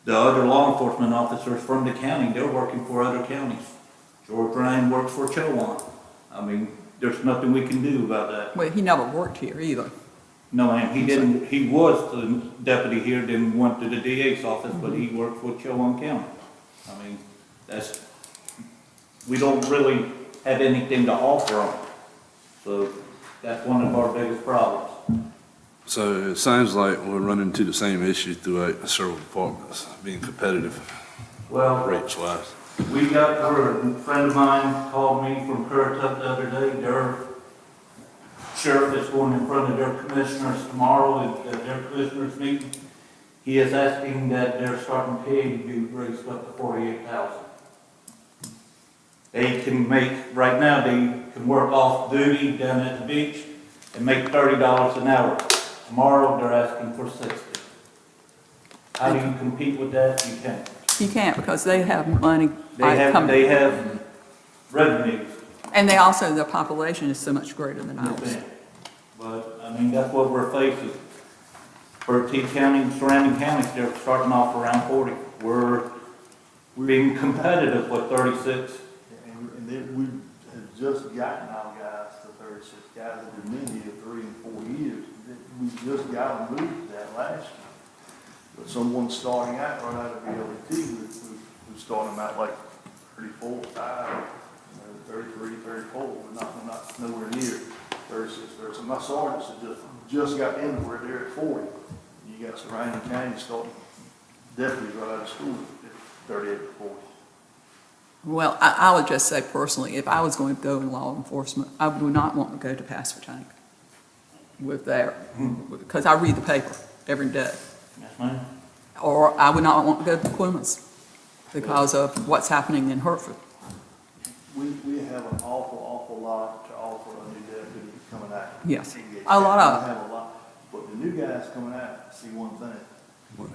the other law enforcement officers from the county, they're working for other counties. George Ryan works for Chowan. I mean, there's nothing we can do about that. Well, he never worked here either. No, ma'am, he didn't, he was the deputy here, then went to the DA's office, but he worked for Chowan County. I mean, we don't really have anything to offer them. So that's one of our biggest problems. So it sounds like we're running into the same issue throughout several departments, being competitive Well, rates wise. we got word, a friend of mine called me from Currituck the other day, their sheriff is going in front of their commissioners tomorrow at their commissioners meeting. He is asking that their starting pay to be raised up to $48,000. They can make, right now, they can work off duty down at the beach and make $30 an hour. Tomorrow, they're asking for $60. How do you compete with that? You can't. You can't because they have money coming. They have revenues. And they also, their population is so much greater than ours. But, I mean, that's what we're facing. For T County and surrounding counties, they're starting off around 40. We're being competitive with 36. And then we have just gotten our guys to 36 guys that have been here 3 and 4 years. We just got them moved to that last year. But someone starting out right out of BLET, who's starting out like 34, 5, 33, 34. We're not nowhere near 36, 37. My sergeants have just got in where they're at 40. You got surrounding counties starting deputies right out of school at 38 to 40. Well, I would just say personally, if I was going to go in law enforcement, I would not want to go to Pasquotank with that, because I read the paper every day. Yes, ma'am. Or I would not want to go to Clemens because of what's happening in Hertford. We have an awful lot to offer a new deputy coming out. Yes, Engaged. a lot of We have a lot, but the new guys coming out see one thing, and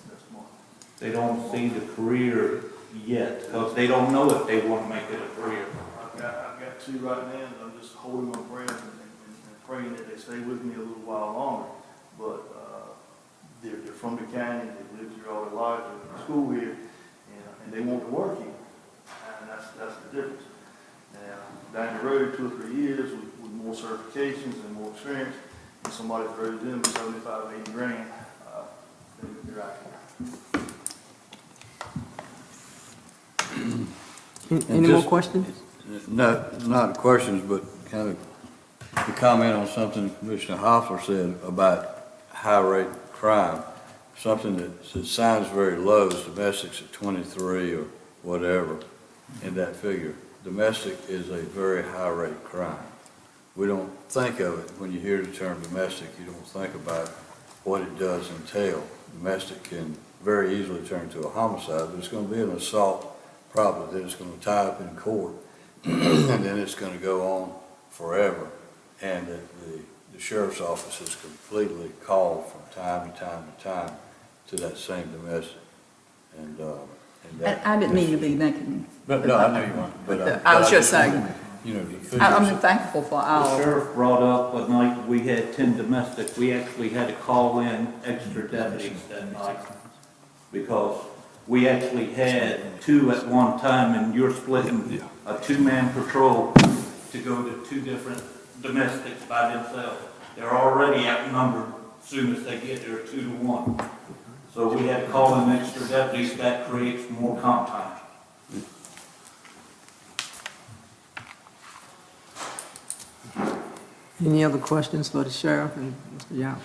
that's money. They don't see the career yet, because they don't know if they want to make it a career. I've got two right now, and I'm just holding my breath and praying that they stay with me a little while longer. But, they're from the county, they've lived here all their lives, they're in school here, and they want to work here. And that's the difference. Now, down the road, 2 or 3 years, with more certifications and more experience, and somebody throws in 75, 80 grand, they're out here. Any more questions? No, not questions, but kind of to comment on something Commissioner Hostler said about high rate crime. Something that sounds very low is domestics at 23 or whatever in that figure. Domestic is a very high rate crime. We don't think of it, when you hear the term domestic, you don't think about what it does entail. Domestic can very easily turn to a homicide, but it's going to be an assault probably, then it's going to tie up in court, and then it's going to go on forever. And that the sheriff's office is completely called from time to time to time to that same domestic. And that. I didn't mean to be making. But, no, I know you weren't, but. I was just saying, You know, the figures. I'm thankful for The our, sheriff brought up a night we had 10 domestic, we actually had to call in extra deputies that night because we actually had 2 at one time, and you're splitting a 2-man patrol to go to 2 different domestics by themselves. They're already outnumbered as soon as they get there, 2 to 1. So we had to call in extra deputies, that creates more comp time. Any other questions for the sheriff and Mr. Young?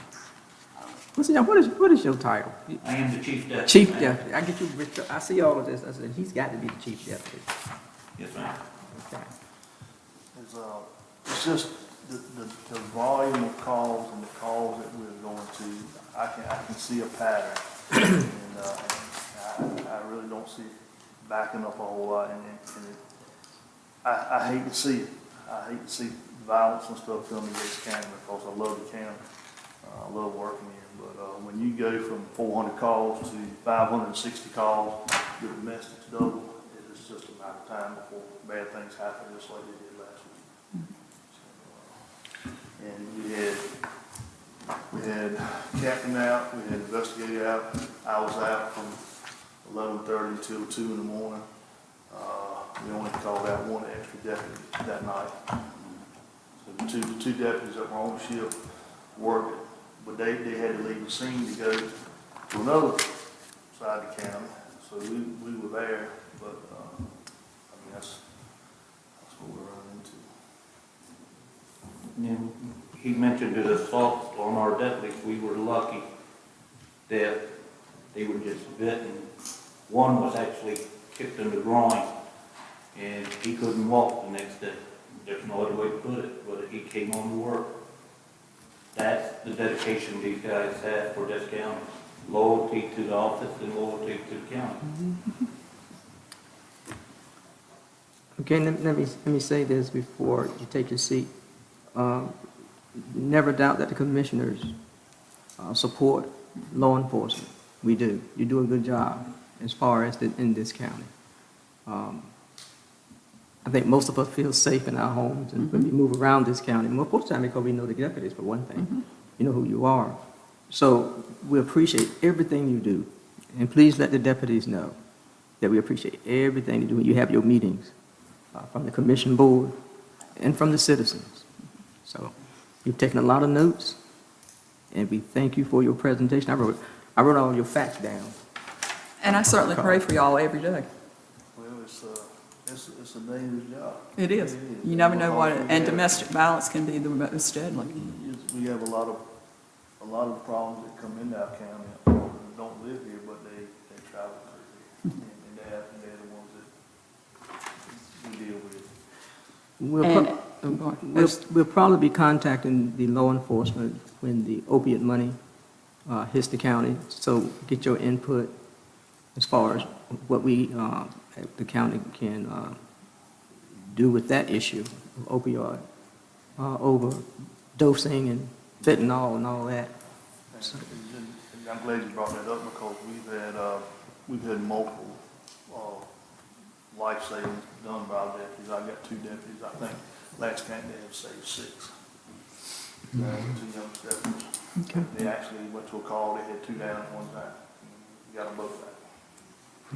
Mr. Young, what is your title? I am the chief deputy. Chief ma'am. deputy. I get you, I see all of this. I said, he's got to be the chief deputy. Yes, ma'am. Okay. It's just the volume of calls and the calls that we're going to, I can see a pattern. And I really don't see it backing up a whole lot. I hate to see it. I hate to see violence and stuff come against the county because I love the county. I love working here. But when you go from 400 calls to 560 calls, your domestics double. It's just a matter of time before bad things happen, just like they did last week. And we had captain out, we had investigator out. I was out from 11:30 until 2 in the morning. We only called out 1 extra deputy that night. So the two deputies that were on shift worked, but they had to leave the scene to go to another side of the county. So we were there, but, I mean, that's what we're running into. And he mentioned the assault on our deputies. We were lucky that they were just bitten. One was actually kicked in the groin, and he couldn't walk the next day. There's no other way to put it, but he came on to work. That's the dedication these guys have for this county. Loyalty to the office and loyalty to the county. Okay, let me say this before you take your seat. Never doubt that the commissioners support law enforcement. We do. You do a good job as far as in this county. I think most of us feel safe in our homes and when we move around this county. Most of the time because we know the deputies, for one thing. You know who you are. So we appreciate everything you do. And please let the deputies know that we appreciate everything you do when you have your meetings from the commission board and from the citizens. So you've taken a lot of notes, and we thank you for your presentation. I wrote all your facts down. and I certainly pray for y'all every day. Well, it's a dangerous job. It is. You never know what, and domestic violence can be the most deadly. We have a lot of problems that come into our county, don't live here, but they travel crew here. And they're the ones that we deal with. We'll probably be contacting the law enforcement when the opiate money hits the county, so get your input as far as what the county can do with that issue of opioid overdosing and fentanyl and all that. And I'm glad you brought that up because we've had multiple life savings done by our deputies. I've got 2 deputies. I think last camp they have saved 6. 2 young deputies. Okay. They actually went to a call. They had 2 down at one time. We got them both back.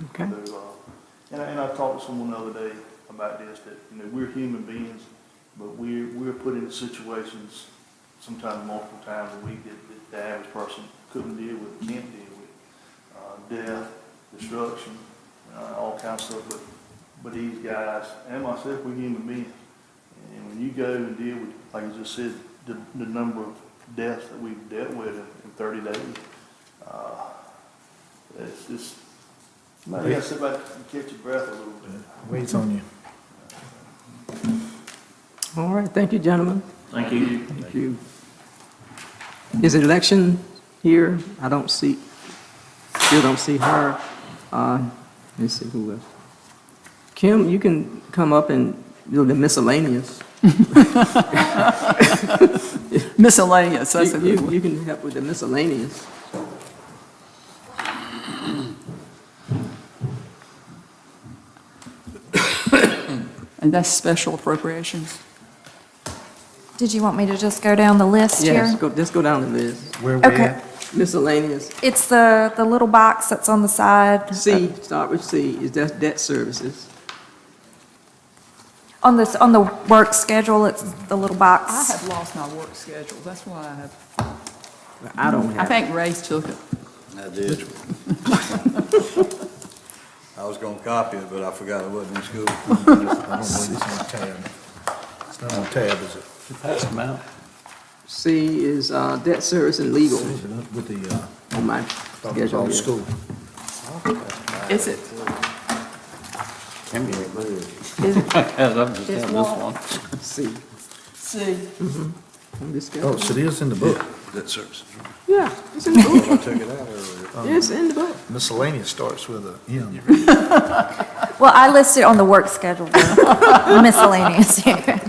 Okay. So, and I talked to someone the other day about this, that, we're human beings, but we're put in situations sometimes multiple times a week that the average person couldn't deal with, can't deal with. Death, destruction, all kinds of stuff, but these guys, and myself, we're human beings. And when you go and deal with, like you just said, the number of deaths that we've dealt with in 30 days, it's just, you gotta sit back and catch your breath a little bit. Waits on you. All right, thank you, gentlemen. Thank you. Thank you. Is it election here? I still don't see her. Let's see who else. Kim, you can come up and do the miscellaneous. Miscellaneous, that's a good one. You can help with the miscellaneous. And that's special appropriations. Did you want me to just go down the list here? Yes, just go down the list. Where we Okay. at? Miscellaneous. It's the little box that's on the side. C, start with C, is that debt services. On the work schedule, it's the little box. I have lost my work schedule, that's why I have, I don't I have. think Ray's took it. I did. I was gonna copy it, but I forgot it wasn't in school. I don't believe it's on tab. It's not on tab, is it? Pass them out. C is debt service and legal With the, on my schedule all here. school. Is it? Can be removed. Is it? I'm just It's having this what? one. C. See, On this Oh, schedule. so it is in the book. Debt services. Yeah, it's in the book. I took it out earlier. It's in the book. Miscellaneous starts with a M. Well, I listed on the work schedule, the miscellaneous here.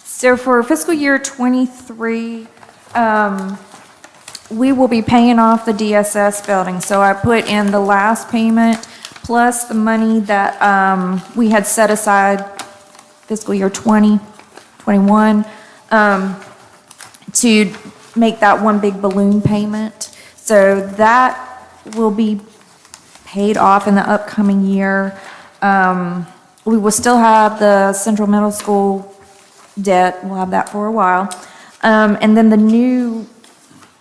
So for fiscal year #23, we will be paying off the DSS building. So I put in the last payment plus the money that we had set aside fiscal year 2021 to make that one big balloon payment. So that will be paid off in the upcoming year. We will still have the Central Middle School debt, we'll have that for a while. And then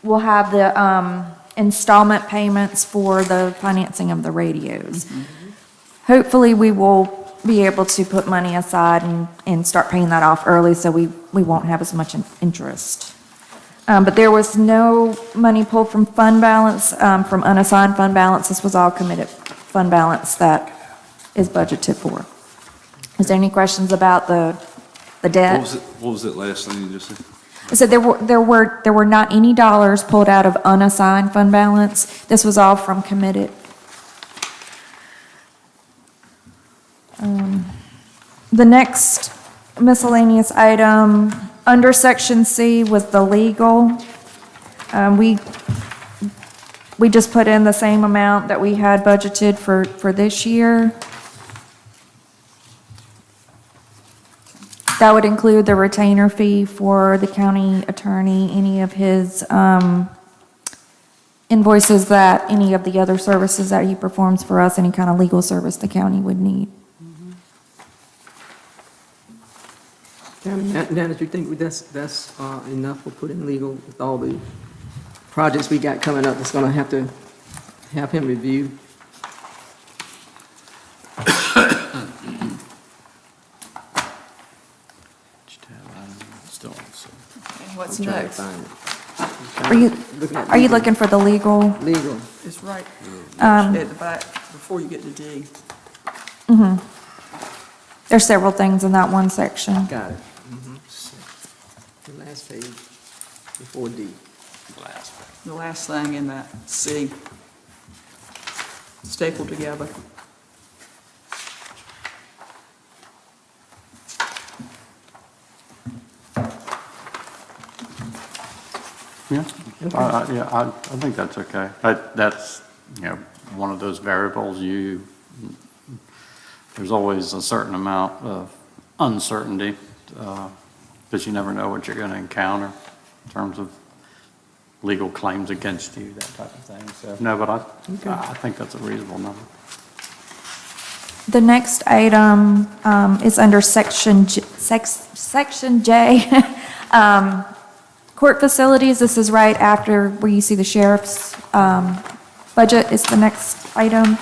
we'll have the installment payments for the financing of the radios. Hopefully, we will be able to put money aside and start paying that off early, so we won't have as much interest. But there was no money pulled from fund balance, from unassigned fund balance. This was all committed fund balance that is budgeted for. Is there any questions about the debt? What was that last thing you just said? I said there were not any dollars pulled out of unassigned fund balance. This was all from committed. The next miscellaneous item, under section C, was the legal. We just put in the same amount that we had budgeted for this year. That would include the retainer fee for the county attorney, any of his invoices that, any of the other services that he performs for us, any kind of legal service the county would need. Now that you think that's enough for putting legal with all the projects we got coming up, that's gonna have to have him review. Still on, so. What's I'm trying to next? find it. Are you looking for the legal? Legal. It's right Um, at the back before you get to D. There's several things in that one section. Got it. The last page, before D. The last thing in that C, stapled together. Yeah, I think that's okay. That's, you know, one of those variables there's always a certain amount of uncertainty, because you never know what you're going to encounter in terms of legal claims against you, that type of thing. So, no, but I think that's a reasonable number. The next item is under Section J. Court facilities, this is right after where you see the sheriff's budget is the next item.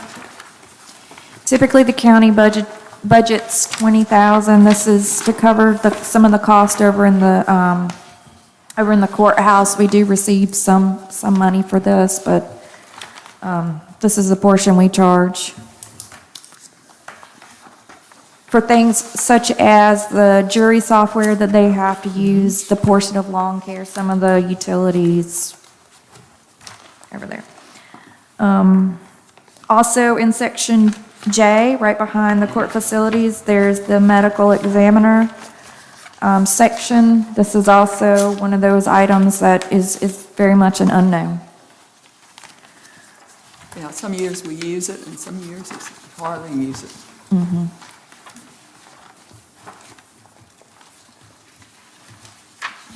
Typically, the county budget's $20,000. This is to cover some of the cost over in the courthouse. We do receive some money for this, but this is the portion we charge. For things such as the jury software that they have to use, the portion of lawn care, some of the utilities over there. Also in Section J, right behind the court facilities, there's the medical examiner section. This is also one of those items that is very much an unknown. Yeah, some years we use it, and some years it's hardly use it.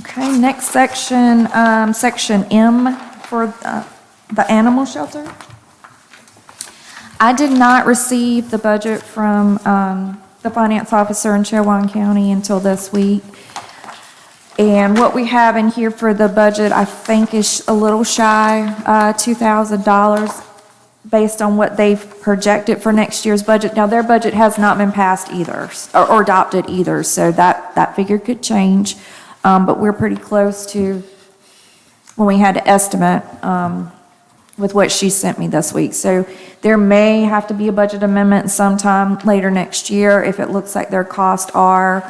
Okay, next section, Section M for the animal shelter. I did not receive the budget from the finance officer in Chowan County until this week. And what we have in here for the budget, I think is a little shy, $2,000, based on what they've projected for next year's budget. Now, their budget has not been passed either, or adopted either, so that figure could change. But we're pretty close to when we had to estimate with what she sent me this week. So there may have to be a budget amendment sometime later next year if it looks like their costs are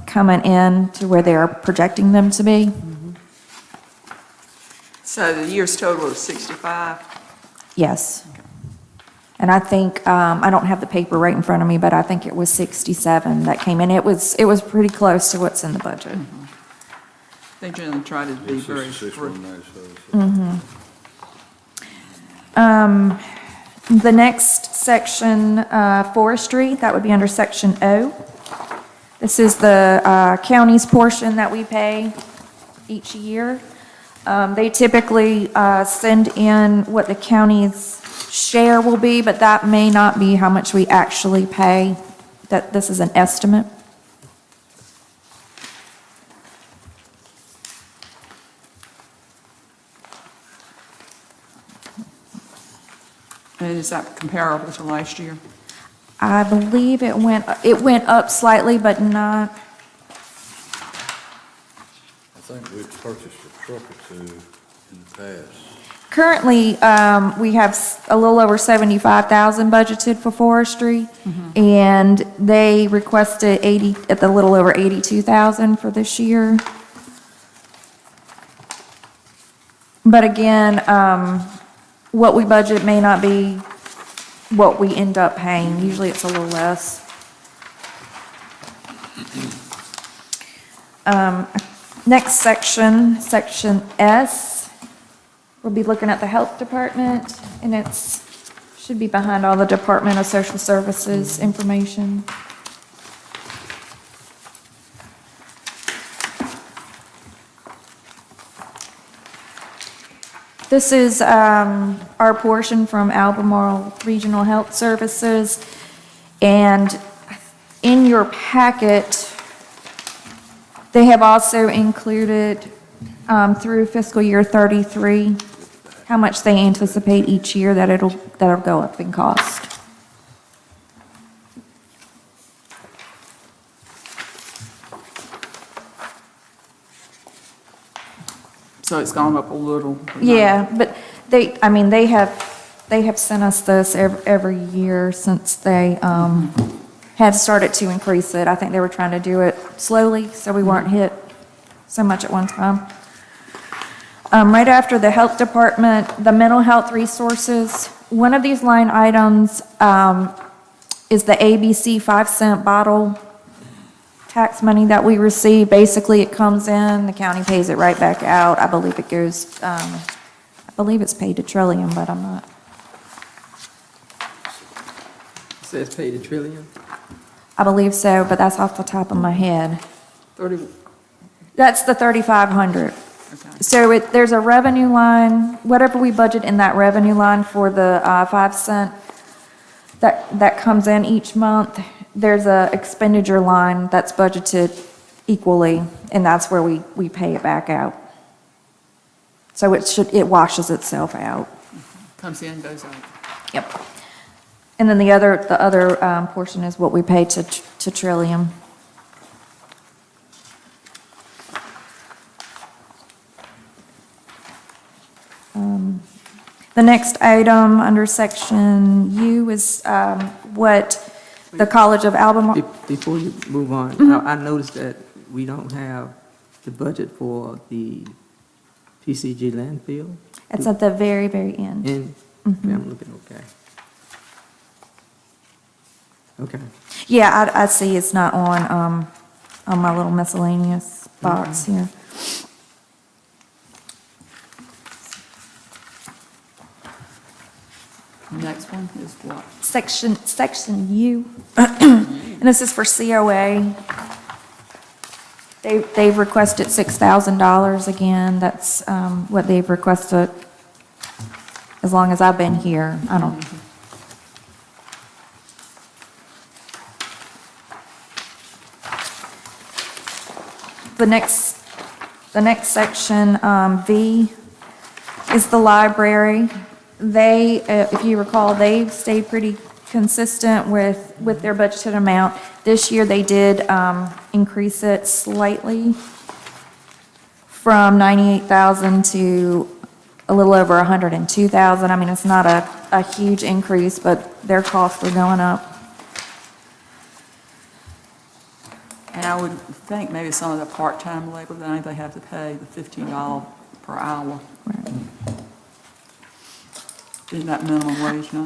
coming in to where they're projecting them to be. So the year's total is 65. Yes. And I think, I don't have the paper right in front of me, but I think it was 67 that came in. It was pretty close to what's in the budget. They generally try to be very. 66,197. The next section, forestry, that would be under Section O. This is the county's portion that we pay each year. They typically send in what the county's share will be, but that may not be how much we actually pay. That this is an estimate. And is that comparable to last year? I believe it went up slightly, but not, I think we've purchased a truck or two in the past. currently, we have a little over 75,000 budgeted for forestry. And they requested a little over 82,000 for this year. But again, what we budget may not be what we end up paying. Usually it's a little less. Next section, Section S, we'll be looking at the health department, and should be behind all the Department of Social Services information. This is our portion from Albemarle Regional Health Services. And in your packet, they have also included through fiscal year 33, how much they anticipate each year that it'll go up in cost. So it's gone up a little. Yeah, but they, I mean, they have sent us this every year since they had started to increase it. I think they were trying to do it slowly, so we weren't hit so much at one time. Right after the health department, the mental health resources, one of these line items is the ABC 5-cent bottle tax money that we receive. Basically, it comes in, the county pays it right back out. I believe it goes, I believe it's paid to Trillium, but I'm not. It says paid a trillion. I believe so, but that's off the top of my head. 30, That's the 3,500. okay. So there's a revenue line, whatever we budget in that revenue line for the 5 cent that comes in each month, there's a expenditure line that's budgeted equally, and that's where we pay it back out. So it washes itself out. Comes in, goes out. Yep. And then the other portion is what we pay to Trillium. The next item under section U is what the College of Albemarle, Before you move on, I noticed that we don't have the budget for the PCG landfill. it's at the very, very end. And, yeah, I'm looking, okay. Okay. Yeah, I see it's not on my little miscellaneous box here. Next one is what? Section U, and this is for COA. They've requested $6,000 again. That's what they've requested as long as I've been here. I don't. The next section, V, is the library. They, if you recall, they've stayed pretty consistent with their budgeted amount. This year, they did increase it slightly from 98,000 to a little over 102,000. I mean, it's not a huge increase, but their costs are going up. And I would think maybe some of the part-time labor, they have to pay the $15 per hour. Isn't that minimum wage now?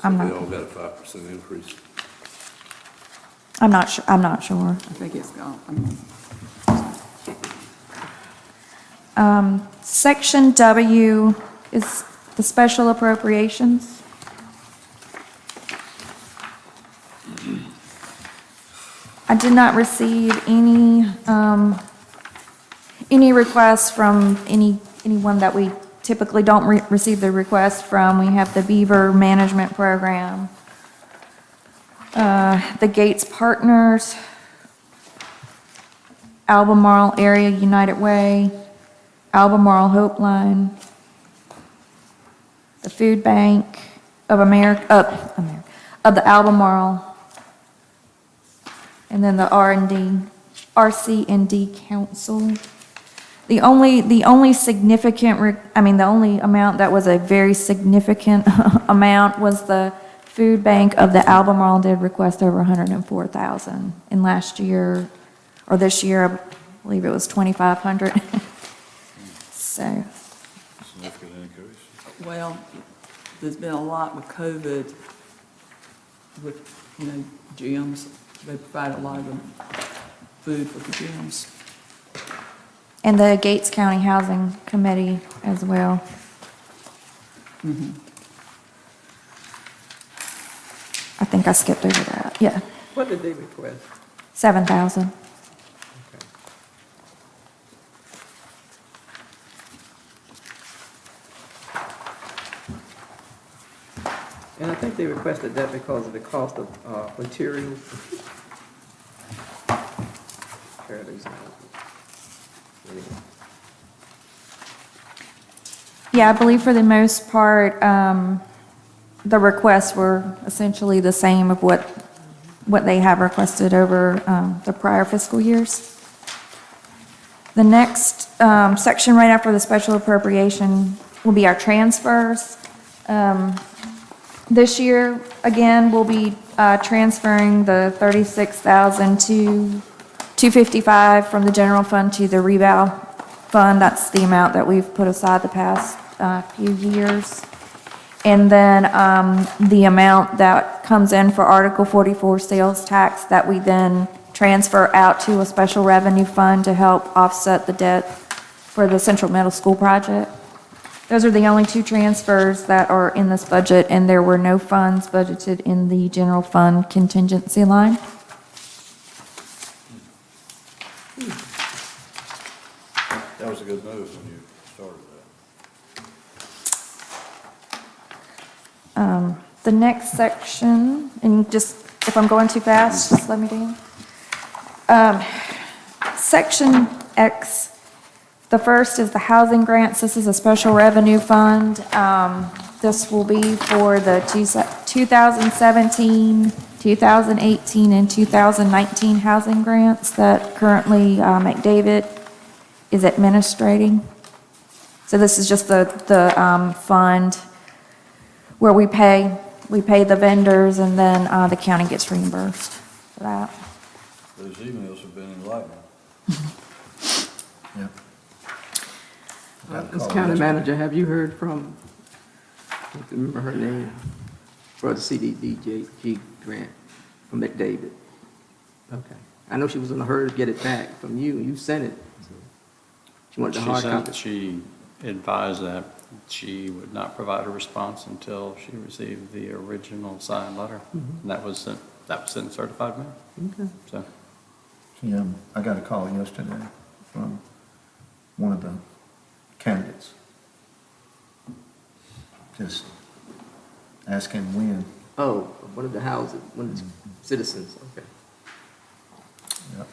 I'm So not- we all got a 5% increase. I'm not sure. I think it's gone. Section W is the special appropriations. I did not receive any requests from anyone that we typically don't receive the request from. We have the Beaver Management Program, the Gates Partners, Albemarle Area United Way, Albemarle Hope Line, the Food Bank of of the Albemarle, and then the RC&D Council. The only significant, the only amount that was a very significant amount was the Food Bank of the Albemarle did request over 104,000. And last year, or this year, I believe it was 2,500. So, Significant increase. Well, there's been a lot with COVID, with, gyms. They provide a lot of food for the gyms. and the Gates County Housing Committee as well. I think I skipped over that, yeah, What did they request? 7,000. And I think they requested that because of the cost of materials. Yeah, I believe for the most part, the requests were essentially the same of what they have requested over the prior fiscal years. The next section right after the special appropriation will be our transfers. This year, again, we'll be transferring the $36,255 from the general fund to the revow fund. That's the amount that we've put aside the past few years. And then the amount that comes in for Article 44 sales tax that we then transfer out to a special revenue fund to help offset the debt for the Central Middle School project. Those are the only two transfers that are in this budget, and there were no funds budgeted in the general fund contingency line. That was a good move when you started that. The next section, and just, if I'm going too fast, just let me know. Section X, the first is the housing grants. This is a special revenue fund. This will be for the 2017, 2018, and 2019 housing grants that currently McDavid is administrating. So this is just the fund where we pay the vendors, and then the county gets reimbursed for that. Those emails have been enlightening. Yeah. Ms. County Manager, have you heard from, I can't remember her name, for the CDBG grant from McDavid? Okay. I know she was in a hurry to get it back from you, and you sent it. So she wanted the hard copy. She advised that she would not provide a response until she received the original signed letter. And that was sent in certified mail. Okay. So, Yeah, I got a call yesterday from one of the candidates. Just asking when. Oh, one of the houses, one of the citizens, okay. Yep.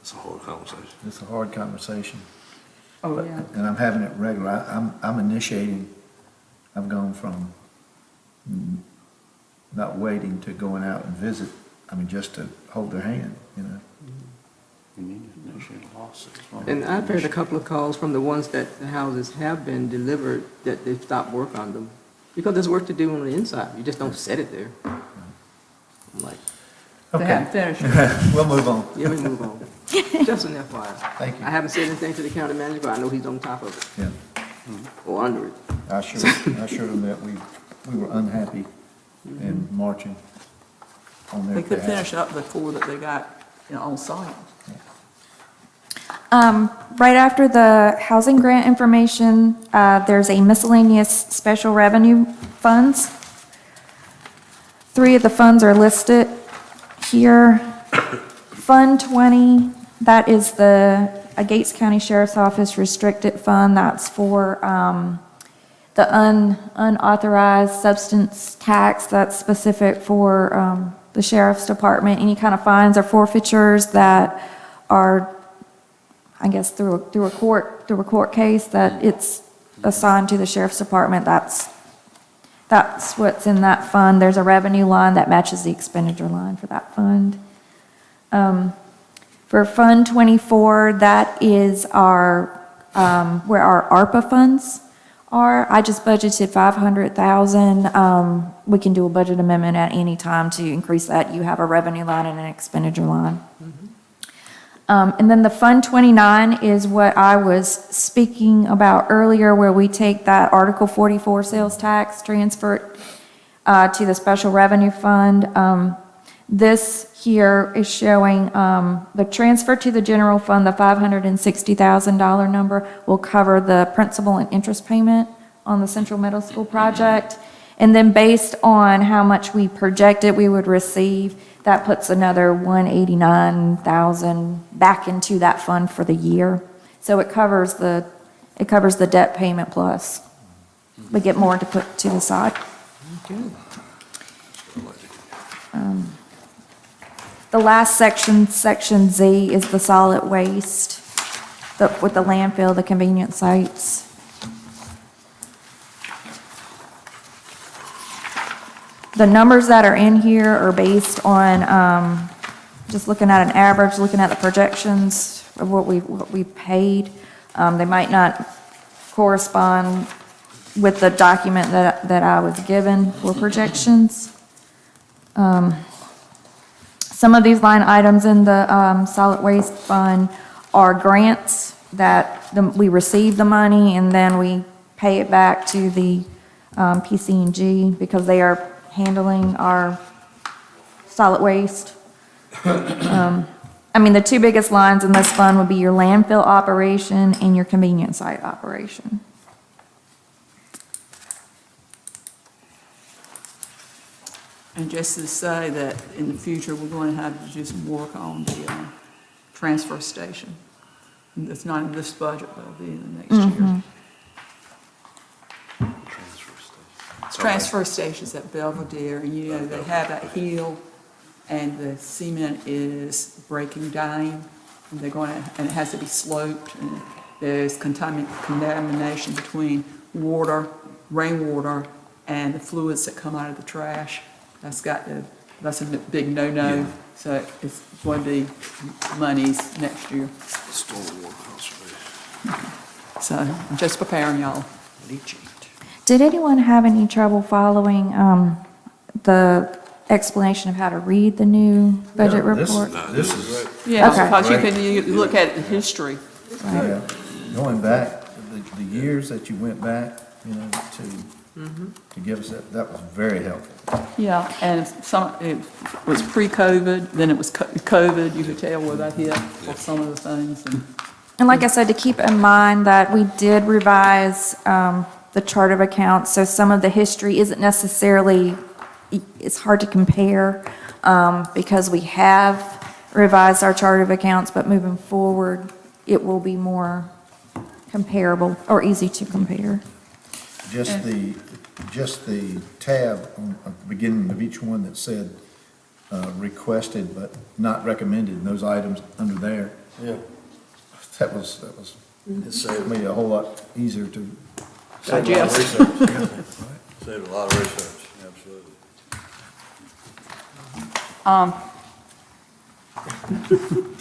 It's a hard conversation. It's a hard conversation. Oh, yeah. And I'm having it regular. I'm initiating, I've gone from not waiting to going out and visit, I mean, just to hold their hand, you know. you need to initiate a lawsuit. And I've had a couple of calls from the ones that the houses have been delivered, that they've stopped work on them. Because there's work to do on the inside, you just don't set it there. I'm like, They haven't finished. We'll move on. yeah, we move on. Just an FYI. Thank you. I haven't said anything to the county manager, but I know he's on top of it, Yeah, or under it. I assured them that we were unhappy and marching on their They could behalf. finish up before that they got, on site. Right after the housing grant information, there's a miscellaneous special revenue funds. 3 of the funds are listed here. Fund 20, that is the Gates County Sheriff's Office restricted fund. That's for the unauthorized substance tax. That's specific for the sheriff's department. Any kind of fines or forfeitures that are, I guess, through a court case, that it's assigned to the sheriff's department. That's what's in that fund. There's a revenue line that matches the expenditure line for that fund. For Fund 24, that is our, where our ARPA funds are. I just budgeted $500,000. We can do a budget amendment at any time to increase that. You have a revenue line and an expenditure line. And then the Fund 29 is what I was speaking about earlier, where we take that Article 44 sales tax, transfer it to the special revenue fund. This here is showing the transfer to the general fund, the $560,000 number will cover the principal and interest payment on the Central Middle School project. And then based on how much we projected we would receive, that puts another $189,000 back into that fund for the year. So it covers the debt payment plus. We get more to put to the side. The last section, Section Z, is the solid waste, with the landfill, the convenience sites. The numbers that are in here are based on just looking at an average, looking at the projections of what we paid. They might not correspond with the document that I was given for projections. Some of these line items in the solid waste fund are grants that we receive the money and then we pay it back to the PC&G because they are handling our solid waste. I mean, the two biggest lines in this fund would be your landfill operation and your convenience site operation. And just to say that in the future, we're going to have to do some work on the transfer station. It's not in this budget, but it'll be in the next year. Transfer stations at Belvedere, and you know, they have that hill, and the cement is breaking down, and they're going to, and it has to be sloped, and there's contamination between water, rainwater, and the fluids that come out of the trash. That's a big no-no, so it's going to be monies next year. So I'm just preparing y'all. Did anyone have any trouble following the explanation of how to read the new budget report? This is, Yeah, Okay. because you can look at the history. yeah, going back, the years that you went back, you know, to give us that was very helpful. Yeah, and it was pre-COVID, then it was COVID, you could tell where that hit for some of the things. And like I said, to keep in mind that we did revise the chart of accounts, so some of the history isn't necessarily, it's hard to compare because we have revised our chart of accounts, but moving forward, it will be more comparable or easy to compare. Just the tab on at the beginning of each one that said requested but not recommended, and those items under there, Yeah. that was It saved made it a whole lot easier to. saved a lot of research. Saved a lot of research, absolutely.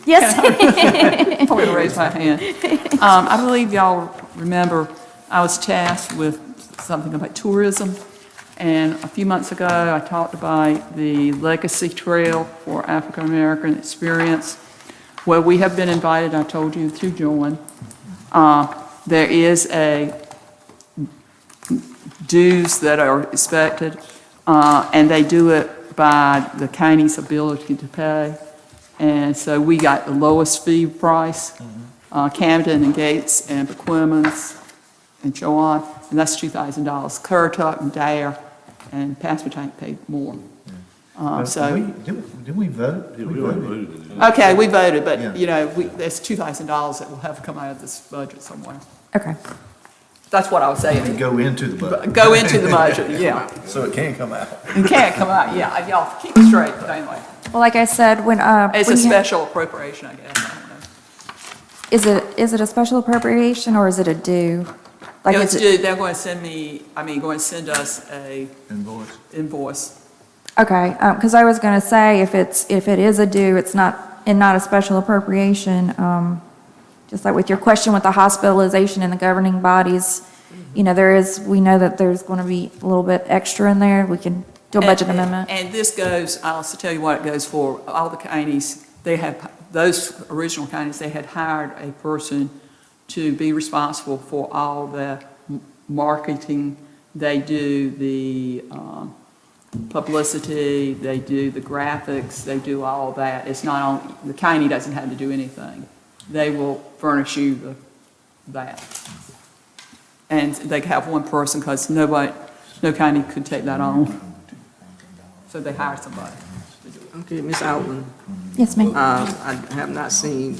Yes. Before I raise my hand. I believe y'all remember, I was tasked with something about tourism, and a few months ago, I talked about the Legacy Trail for African American Experience, where we have been invited, I told you, to join. There is a dues that are expected, and they do it by the county's ability to pay. And so we got the lowest fee price, Camden and Gates and McQuimmons and so on, and that's $2,000. Currituck and Dare and Pasquotank paid more. So, Did we vote? Yeah, we already voted it. okay, we voted, Yeah. but, you know, there's $2,000 that will have to come out of this budget somewhere. Okay. That's what I was saying. Go into the budget. Go into the budget, yeah. So it can come out. It can't come out, yeah, y'all keep it straight, anyway. Well, like I said, when It's a when you- special appropriation, I guess, I don't know. is it a special appropriation or is it a due? Like, It's is it- due, they're going to send us a Invoice. invoice. Okay, because I was going to say, if it is a due, it's not a special appropriation. Just like with your question with the hospitalization and the governing bodies, you know, we know that there's going to be a little bit extra in there. We can do a budget amendment. And this goes, I'll also tell you what it goes for. All the counties, those original counties, they had hired a person to be responsible for all the marketing. They do the publicity, they do the graphics, they do all that. It's not on, the county doesn't have to do anything. They will furnish you that. And they have one person, because no county could take that on. So they hire somebody. Okay, Ms. Outland, Yes, ma'am. I have not seen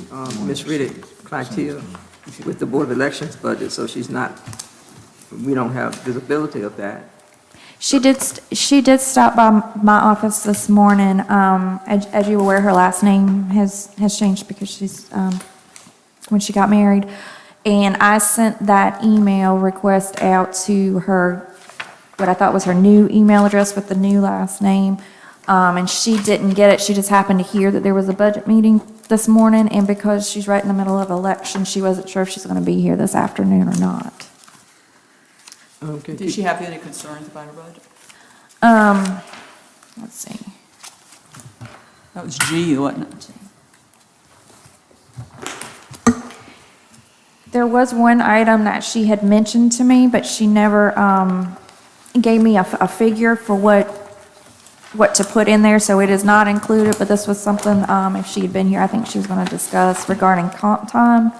Ms. Riddick Clytiel with the Board of Elections budget, so we don't have visibility of that. She did stop by my office this morning. As you were aware, her last name has changed because she's, when she got married. And I sent that email request out to her, what I thought was her new email address with the new last name. And she didn't get it. She just happened to hear that there was a budget meeting this morning, and because she's right in the middle of election, she wasn't sure if she's going to be here this afternoon or not. Okay. Did she have any concerns about her budget? Let's see. That was G, wasn't it? There was one item that she had mentioned to me, but she never gave me a figure for what to put in there, so it is not included, but this was something, if she had been here, I think she was going to discuss regarding comp time.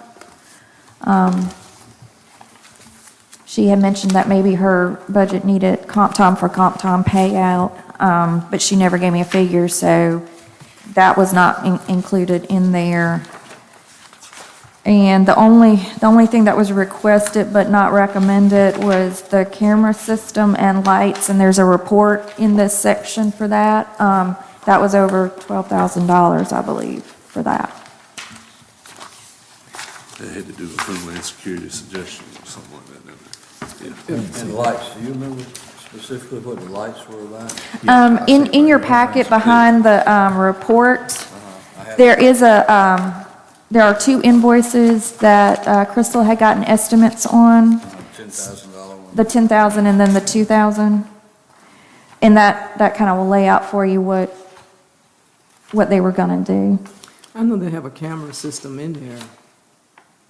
She had mentioned that maybe her budget needed comp time for comp time payout, but she never gave me a figure, so that was not included in there. And the only thing that was requested but not recommended was the camera system and lights, and there's a report in this section for that. That was over $12,000, I believe, for that. That had to do with Homeland Security suggestions or something like that, didn't it? Yeah. And lights, do you remember specifically what the lights were about? In your packet behind the report, I have- there are two invoices that Crystal had gotten estimates on, $10,000 one. the 10,000 and then the 2,000. And that kind of will lay out for you what they were gonna do. I know they have a camera system in there,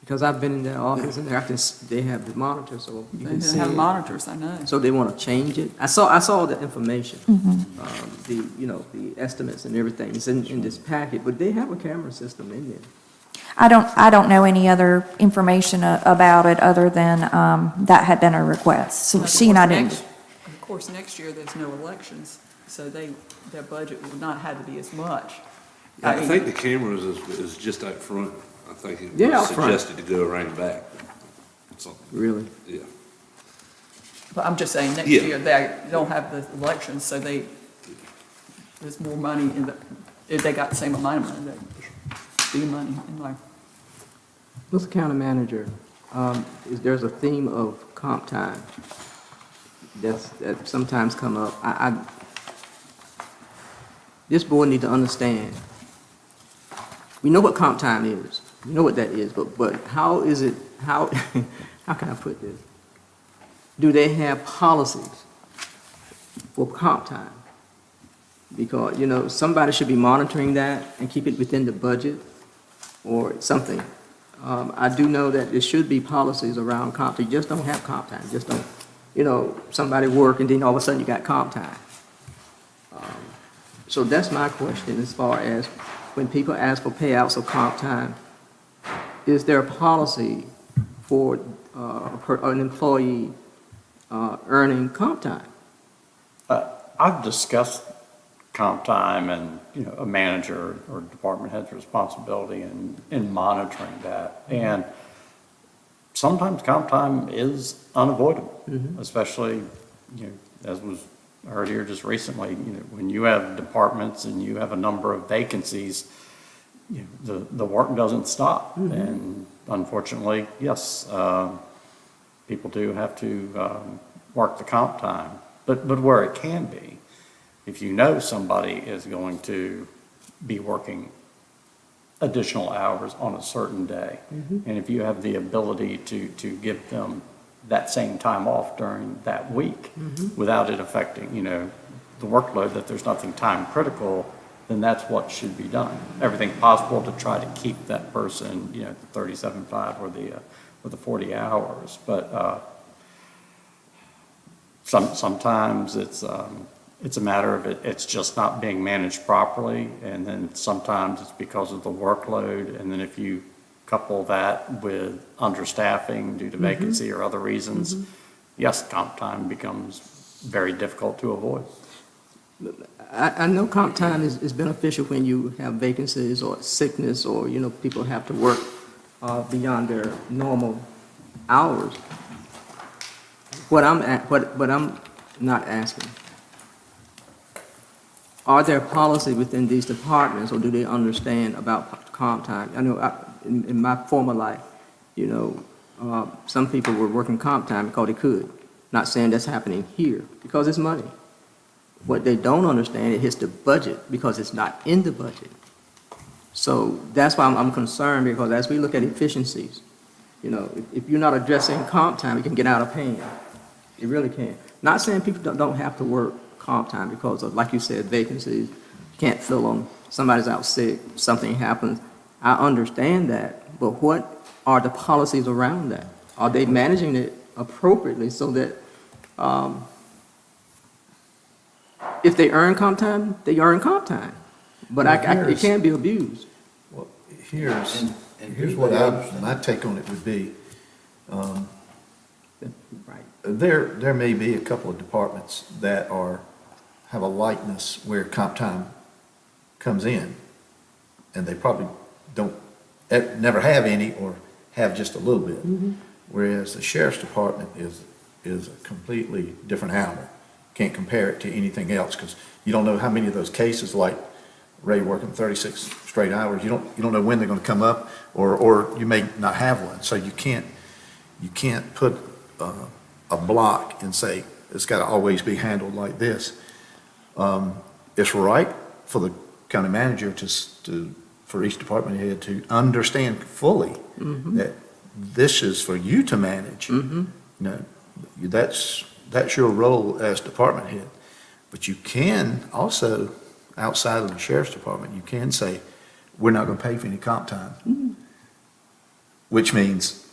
because I've been in their office and they have the monitor, so you can They see have it. monitors, I know. So they want to change it. I saw the information, the estimates and everything. It's in this packet, but they have a camera system in there. I don't know any other information about it other than that had been a request. So Of she and I course, didn't. Of course, next year, there's no elections, so their budget would not have to be as much. I think the cameras is just out front. I think it Yeah, was out front. suggested to go around back. Something, Really? yeah. But I'm just saying, next Yeah. year, they don't have the elections, so there's more money if they got the same amount of money, there'd be money in there. Mr. County Manager, there's a theme of comp time that sometimes come up. This board need to understand, we know what comp time is, we know what that is, but how is it, how can I put this? Do they have policies for comp time? Because, somebody should be monitoring that and keep it within the budget or something. I do know that there should be policies around comp time. You just don't have comp time. Just don't, somebody work and then all of a sudden you got comp time. So that's my question as far as when people ask for payouts of comp time, is there a policy for an employee earning comp time? I've discussed comp time and, a manager or department head's responsibility in monitoring that. And sometimes comp time is unavoidable, especially, as was heard here just recently, when you have departments and you have a number of vacancies, the work doesn't stop. And unfortunately, yes, people do have to work the comp time. But where it can be, if you know somebody is going to be working additional hours on a certain day, and if you have the ability to give them that same time off during that week without it affecting, the workload, that there's nothing time critical, then that's what should be done. Everything possible to try to keep that person, the 37.5 or the 40 hours. But sometimes it's a matter of it's just not being managed properly, and then sometimes it's because of the workload, and then if you couple that with understaffing due to vacancy or other reasons, yes, comp time becomes very difficult to avoid. I know comp time is beneficial when you have vacancies or sickness or, people have to work beyond their normal hours. What I'm not asking, are there policies within these departments, or do they understand about comp time? I know in my former life, some people were working comp time because they could. Not saying that's happening here, because it's money. What they don't understand, it hits the budget because it's not in the budget. So that's why I'm concerned, because as we look at efficiencies, you know, if you're not addressing comp time, it can get out of hand. It really can. Not saying people don't have to work comp time because of, like you said, vacancies, can't fill them, somebody's out sick, something happens. I understand that, but what are the policies around that? Are they managing it appropriately so that, if they earn comp time, they earn comp time? But it can't be abused. Well, here's And what do my take on it would be. Right. There may be a couple of departments that have a likeness where comp time comes in, and they probably don't, never have any, or have just a little bit. Whereas the sheriff's department is a completely different animal. Can't compare it to anything else, because you don't know how many of those cases, like Ray working 36 straight hours, you don't know when they're gonna come up, or you may not have one. So you can't put a block and say, it's gotta always be handled like this. It's right for the county manager for each department head to understand fully that this is for you to manage. You know, that's your role as department head. But you can also, outside of the sheriff's department, you can say, we're not gonna pay for any comp time. Which means,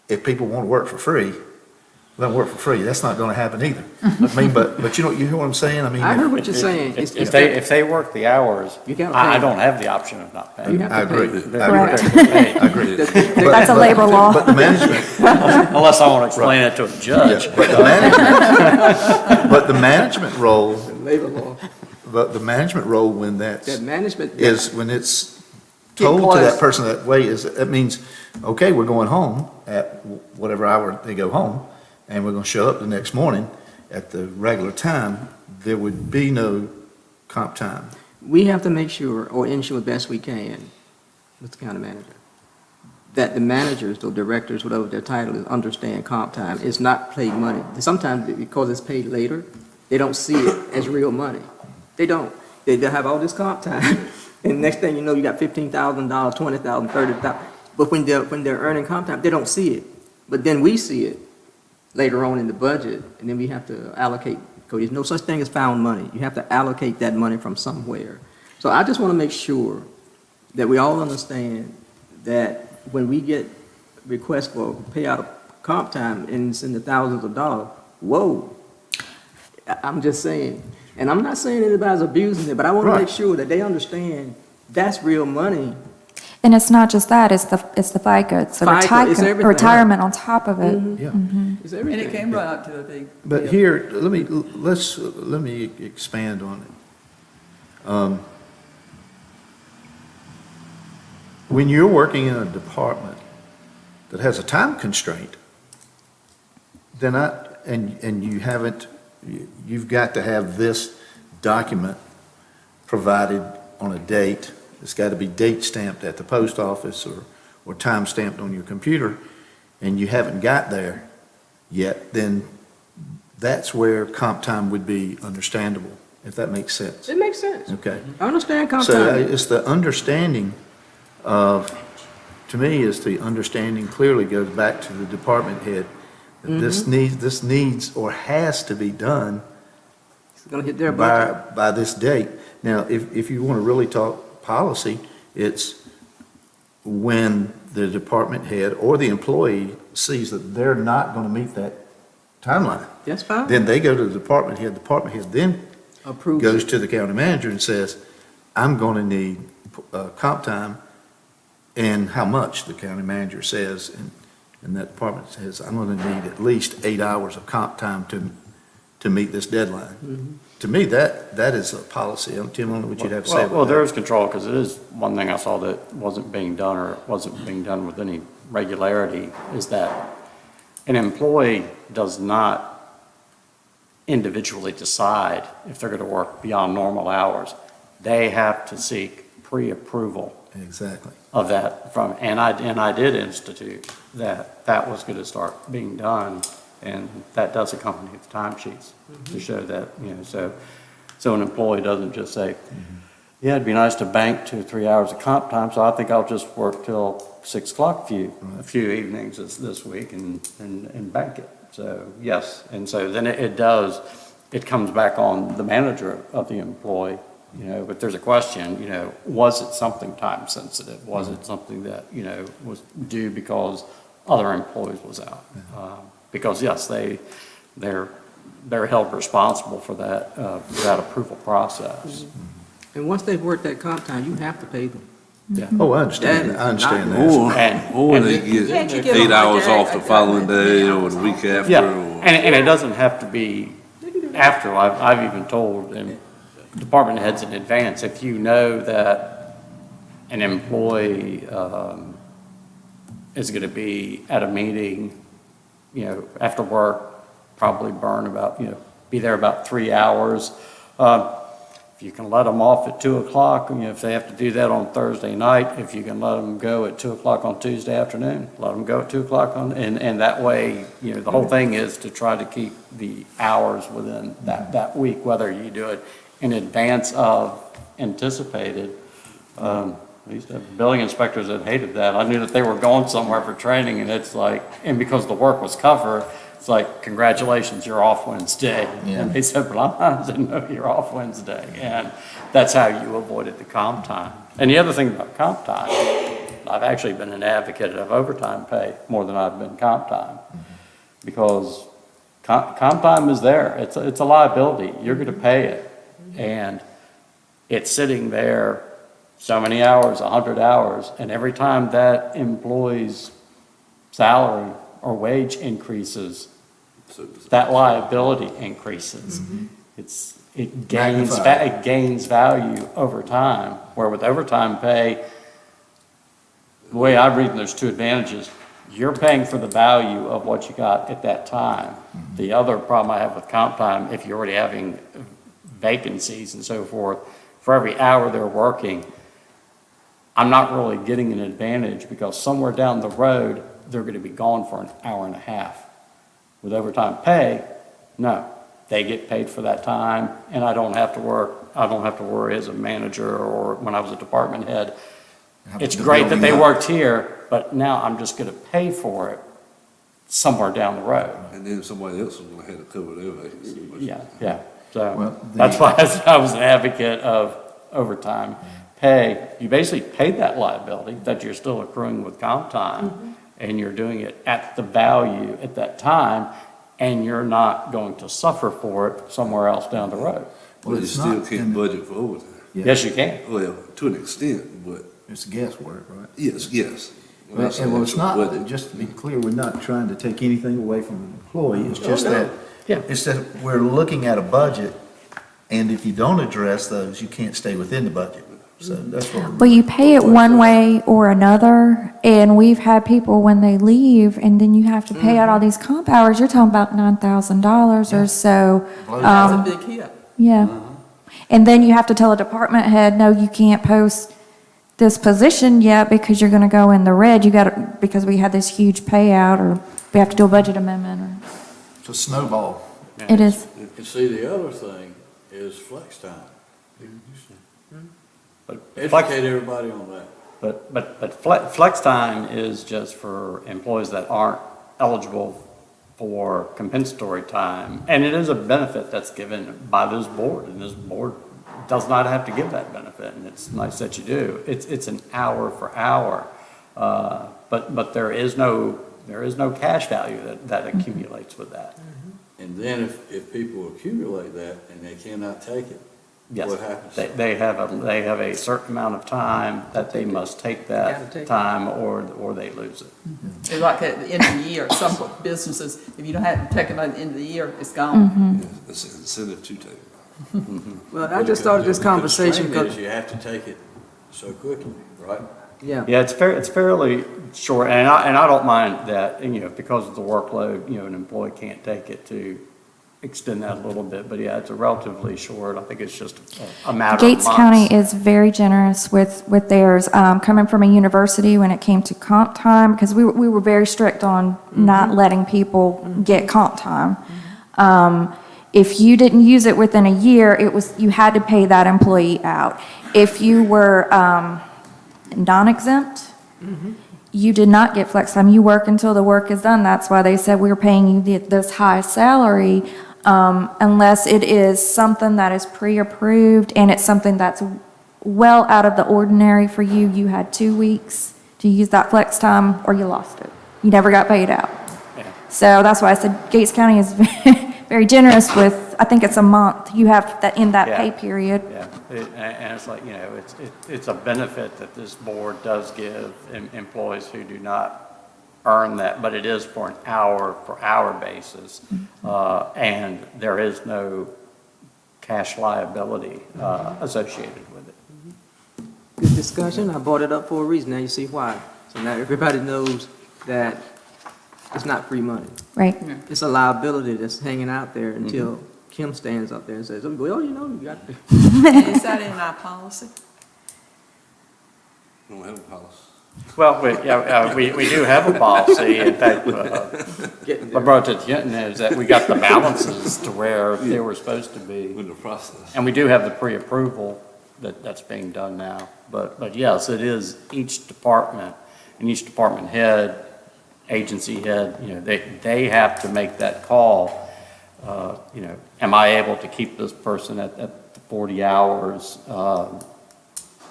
if people wanna work for free, they'll work for free. That's not gonna happen either. I mean, but you hear what I'm saying? I mean, I heard what you're saying. If they work the hours, You gotta I pay. don't have the option of not paying. You have to I agree. pay. I agree. That's a labor law. But the management, Unless I want to explain it to a judge. but the management role, Labor law. but the management role when That management. when it's Get told to close. that person that way that means, okay, we're going home at whatever hour they go home, and we're gonna show up the next morning at the regular time, there would be no comp time. We have to make sure, or ensure best we can, Mr. County Manager, that the managers, the directors, whatever their title is, understand comp time. It's not paid money. Sometimes because it's paid later, they don't see it as real money. They don't. They'll have all this comp time, and next thing you know, you got $15,000, $20,000, $30,000. But when they're earning comp time, they don't see it. But then we see it later on in the budget, and then we have to allocate, because there's no such thing as found money. You have to allocate that money from somewhere. So I just want to make sure that we all understand that when we get requests for payout of comp time and it's in the thousands of dollars, whoa. I'm just saying, and I'm not saying anybody's abusing it, but I want to make sure that they understand that's real money. And it's not just that, it's the FICA, it's the FICA, it's everything. retirement on top of it. Yeah. It's And everything. it can run up to a big. But bill. here, let me expand on it. When you're working in a department that has a time constraint, then and you haven't, you've got to have this document provided on a date. It's got to be date stamped at the post office or time stamped on your computer, and you haven't got there yet, then that's where comp time would be understandable, if that makes sense. It makes sense. Okay. I understand comp So time. it's the understanding of, to me, is the understanding clearly goes back to the department head. That this needs or has to be done It's going to hit their budget. by this date. Now, if you want to really talk policy, it's when the department head or the employee sees that they're not going to meet that timeline. That's fine. Then they go to the department head then Approve. goes to the county manager and says, I'm going to need comp time, and how much the county manager says, and that department says, I'm going to need at least 8 hours of comp time to meet this deadline. To me, that is a policy. Tim, I don't know what you'd have to say about Well, there that. is control, because it is one thing I saw that wasn't being done, or wasn't being done with any regularity, is that an employee does not individually decide if they're going to work beyond normal hours. They have to seek pre-approval Exactly. of that from, and I did institute that was going to start being done, and that does accompany the timesheets to show that, so an employee doesn't just say, Yeah, it'd be nice to bank 2 or 3 hours of comp time, so I think I'll just work till 6 o'clock a few evenings this week and bank it. So, yes, and so then it comes back on the manager of the employee, you know, but there's a question, you know, was it something time sensitive? Was it something that, you know, was due because other employees was out? Because yes, they're held responsible for that approval process. And once they've worked that comp time, you have to pay them. Yeah. Oh, I understand, That is I understand not- that. Or And- they Can't you get give them 8 a hours day, off the a following day or the day week after. Yeah, or- and it doesn't have to be after. I've even told department heads in advance, if you know that an employee is going to be at a meeting, you know, after work, probably be there about 3 hours. If you can let them off at 2 o'clock, you know, if they have to do that on Thursday night, if you can let them go at 2 o'clock on Tuesday afternoon, let them go at 2 o'clock and that way, you know, the whole thing is to try to keep the hours within that week, whether you do it in advance of anticipated. I used to have billing inspectors that hated that. I knew that they were going somewhere for training and it's like, and because the work was covered, it's like, congratulations, you're off Wednesday. Yeah. And they said, but I didn't know you're off Wednesday. And that's how you avoided the comp time. And the other thing about comp time, I've actually been an advocate of overtime pay more than I've been comp time. Because comp time is there. It's a liability. You're going to pay it. And it's sitting there so many hours, 100 hours, and every time that employee's salary or wage increases, that liability increases. It gains value over time, where with overtime pay, the way I read it, there's 2 advantages. You're paying for the value of what you got at that time. The other problem I have with comp time, if you're already having vacancies and so forth, for every hour they're working, I'm not really getting an advantage because somewhere down the road, they're going to be gone for an hour and a half. With overtime pay, no, they get paid for that time and I don't have to worry as a manager or when I was a department head. It's great that they worked here, but now I'm just going to pay for it somewhere down the road. And then somebody else is gonna have to cover their vacancy. Yeah. So Well, that's why I was an advocate of overtime pay. You basically paid that liability that you're still accruing with comp time, and you're doing it at the value at that time, and you're not going to suffer for it somewhere else down the road. Well, you it's still not can't in- budget for overtime. Yeah. Yes, you can. Well, to an extent, but It's guesswork, right? yes. Well, and it's not, just to be clear, we're not trying to take anything away from the employee, it's just that, Yeah. it's that we're looking at a budget, and if you don't address those, you can't stay within the budget. So that's what we're. Well, you pay it one way or another, and we've had people when they leave, and then you have to pay out all these comp hours, you're talking about $9,000 or so. That's a big hit. Yeah. And then you have to tell a department head, no, you can't post this position yet because you're gonna go in the red, because we had this huge payout, or we have to do a budget amendment, or, It's a snowball. it is. And see, the other thing is flex time. But Educate everybody on that. But flex time is just for employees that aren't eligible for compensatory time. And it is a benefit that's given by this board, and this board does not have to give that benefit, and it's nice that you do. It's an hour for hour. But there is no cash value that accumulates with that. And then if people accumulate that and they cannot take it, Yes, what happens? they have a certain amount of time that they must take Gotta that take it. time or they lose it. It's like at the end of the year, some businesses, if you don't have to take it at the end of the year, it's gone. It's an incentive to take it. Well, I just started this conversation The constraint because, is you have to take it so quickly, right? yeah. Yeah, it's fairly short, and I don't mind that, you know, because of the workload, you know, an employee can't take it to extend that a little bit, but yeah, it's a relatively short, I think it's just a matter of Gates months. County is very generous with theirs, coming from a university when it came to comp time, because we were very strict on not letting people get comp time. If you didn't use it within a year, you had to pay that employee out. If you were non-exempt, you did not get flex time. You work until the work is done. That's why they said we're paying you this high salary, unless it is something that is pre-approved and it's something that's well out of the ordinary for you. You had 2 weeks to use that flex time or you lost it. You never got paid out. Yeah. So that's why I said Gates County is very generous with, I think it's a month. You have that in that pay period. Yeah, and it's like, it's a benefit that this board does give employees who do not earn that, but it is for an hour basis. And there is no cash liability associated with it. Good discussion. I brought it up for a reason. Now you see why. So now everybody knows that it's not free money. Right. It's a liability that's hanging out there until Kim stands up there and says, well, you got to. Is that in our policy? We don't have a policy. Well, we do have a policy. In fact, what brought to attention is that we got the balances to where they were supposed to be. With the process. And we do have the pre-approval that's being done now. But yes, it is each department and each department head, agency head, they have to make that call. Am I able to keep this person at the 40 hours?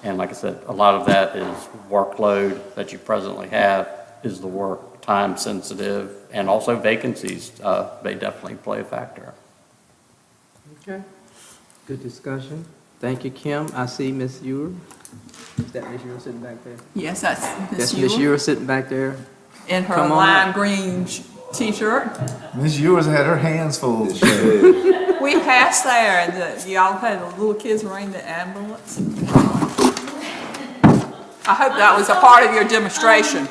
And like I said, a lot of that is workload that you presently have, is the work time sensitive, and also vacancies, they definitely play a factor. Okay. Good discussion. Thank you, Kim. I see Ms. Ewer. Is that Ms. Ewer sitting back there? Yes, that's That's Ms. Ms. Ewer Ewer sitting back there. in her Come on lime up. green t-shirt. Ms. Ewers had her hands full. We passed there and y'all had the little kids ring the ambulance. I hope that was a part of your demonstration.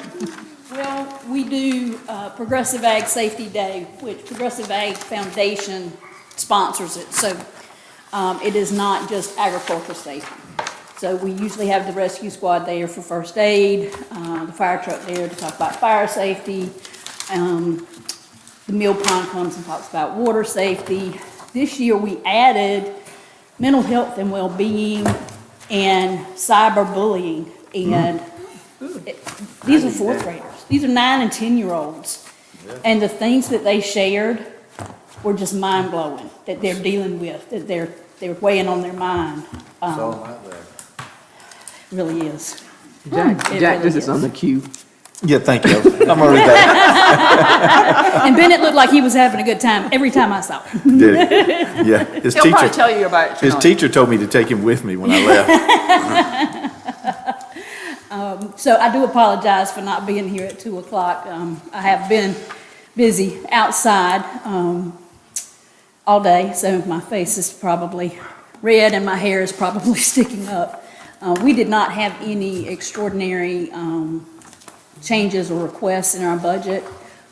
Well, we do Progressive Ag Safety Day, which Progressive Ag Foundation sponsors it. So it is not just agricultural safety. So we usually have the rescue squad there for first aid, the fire truck there to talk about fire safety. The Mill Pond comes and talks about water safety. This year we added mental health and well-being and cyberbullying. And these are fourth graders. These are 9 and 10-year-olds. And the things that they shared were just mind-blowing, that they're dealing with, that they're weighing on their mind. It's all out there. Really is. Jack, It Jack, really this is is. on the cue. Yeah, thank you. I'm already back. And Bennett looked like he was having a good time every time I saw him. Did it? Yeah, his He'll probably teacher, tell you about it his tonight. teacher told me to take him with me when I left. So I do apologize for not being here at 2 o'clock. I have been busy outside all day, so my face is probably red and my hair is probably sticking up. We did not have any extraordinary changes or requests in our budget.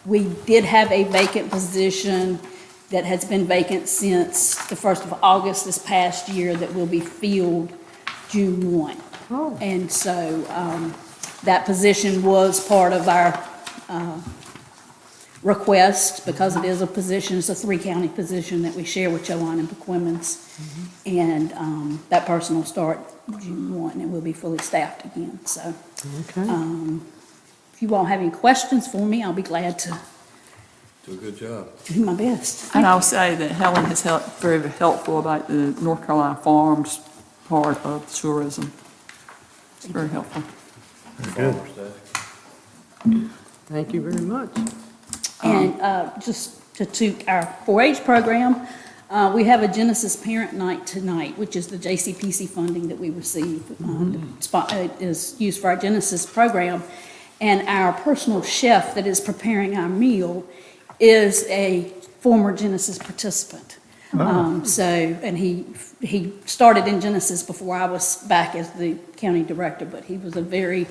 We did have a vacant position that has been vacant since the 1st of August this past year that will be filled June 1. And so that position was part of our request because it is a position, it's a 3-county position that we share with Chowan and Paquemmons. And that person will start June 1 and we'll be fully staffed again. So Okay. if you all have any questions for me, I'll be glad to Do a good job. do my best. And I'll say that Helen has helped, very helpful about the North Carolina Farms part of tourism. It's very helpful. Thank you very much. And just to toot our 4-H program, we have a Genesis Parent Night tonight, which is the JCPC funding that we receive. Is used for our Genesis program. And our personal chef that is preparing our meal is a former Genesis participant. And he started in Genesis before I was back as the county director, but he was a very,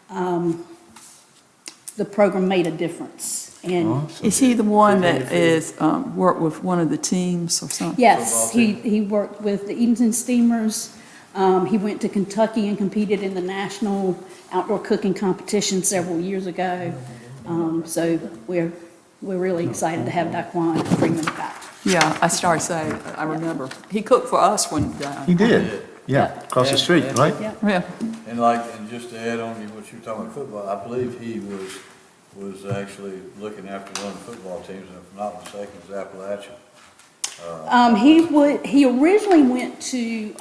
the program made a difference. And Is he the one that is, worked with one of the teams or something? yes, he worked with the Edenton Steamers. He went to Kentucky and competed in the national outdoor cooking competition several years ago. So we're we're really excited to have Daquan Freeman back. Yeah, I started saying, I remember. He cooked for us one day. He did, yeah, across the street, right? Yeah. Yeah. And just to add on to what you were talking about football, I believe he was actually looking after one of the football teams, and if I'm not mistaken, it was Appalachia. He originally went to,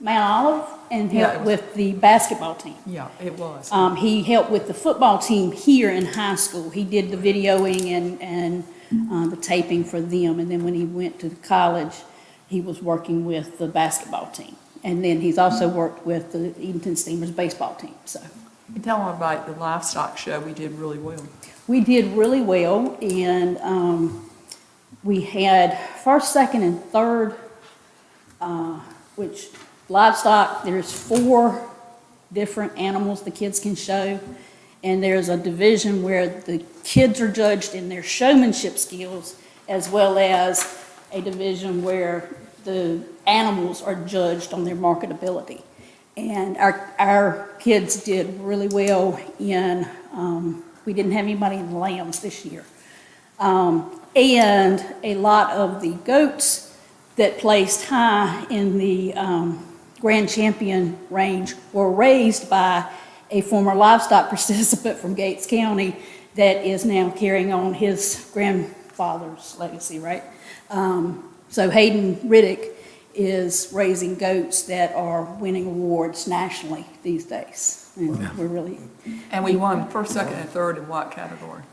Mount Olive and Yeah, it helped was- with the basketball team. Yeah, it was. He helped with the football team here in high school. He did the videoing and the taping for them. And then when he went to college, he was working with the basketball team. And then he's also worked with the Edenton Steamers baseball team, so. You tell them about the livestock show, we did really well. We did really well, and we had first, second, and third, which livestock, there's 4 different animals the kids can show, and there's a division where the kids are judged in their showmanship skills, as well as a division where the animals are judged on their marketability. And our kids did really well in, we didn't have anybody in the lambs this year. And a lot of the goats that placed high in the Grand Champion range were raised by a former livestock participant from Gates County that is now carrying on his grandfather's legacy, right? So Hayden Riddick is raising goats that are winning awards nationally these days. And we're really, And we won first, second, and third in what category?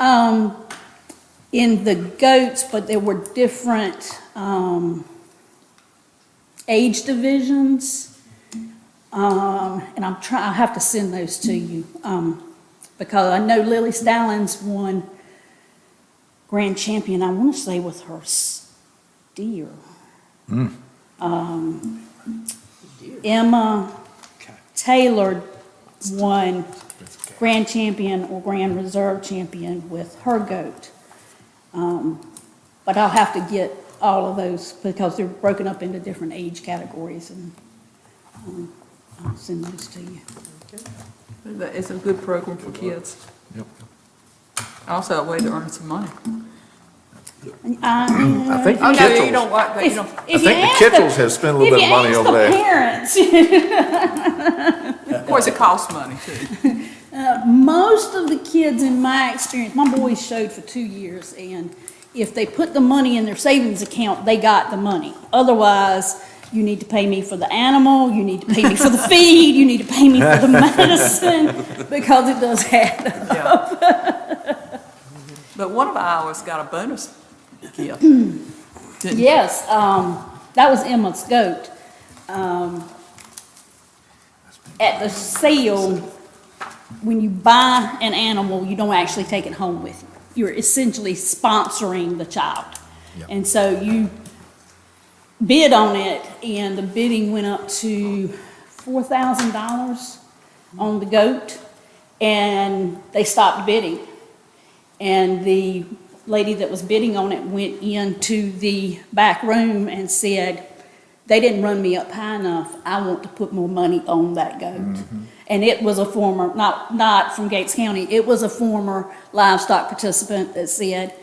in the goats, but there were different age divisions. And I have to send those to you, because I know Lily Stallings won Grand Champion, I want to say with her steer. Emma Taylor won Grand Champion or Grand Reserve Champion with her goat. But I'll have to get all of those because they're broken up into different age categories, and I'll send those to you. It's a good program for kids. Yep. Also a way to earn some money. I think the Oh, no, you Kittles, don't want, you If, don't. I think the Kittles have spent a little bit of money over there. If you ask the parents, Of course, it costs money too. most of the kids in my experience, my boys showed for 2 years, and if they put the money in their savings account, they got the money. Otherwise, you need to pay me for the animal, you need to pay me for the feed, you need to pay me for the medicine, because it does add up. But one of ours got a bonus gift. Didn't it? Yes, that was Emma's goat. At the sale, when you buy an animal, you don't actually take it home with you. You're essentially sponsoring the child. And so you bid on it, and the bidding went up to $4,000 on the goat, and they stopped bidding. And the lady that was bidding on it went into the back room and said, they didn't run me up high enough, I want to put more money on that goat. And it was a former, not from Gates County, it was a former livestock participant that said,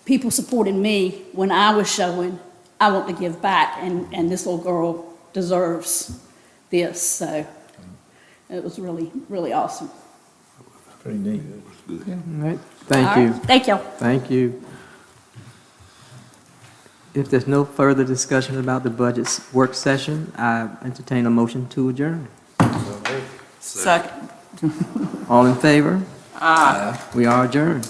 people supported me when I was showing, I want to give back, and this little girl deserves this. So it was really, really awesome. Pretty neat. All right, thank All you. right, thank y'all. Thank you. If there's no further discussion about the budget work session, I entertain a motion to adjourn. Second. All in favor? Aye. We are adjourned.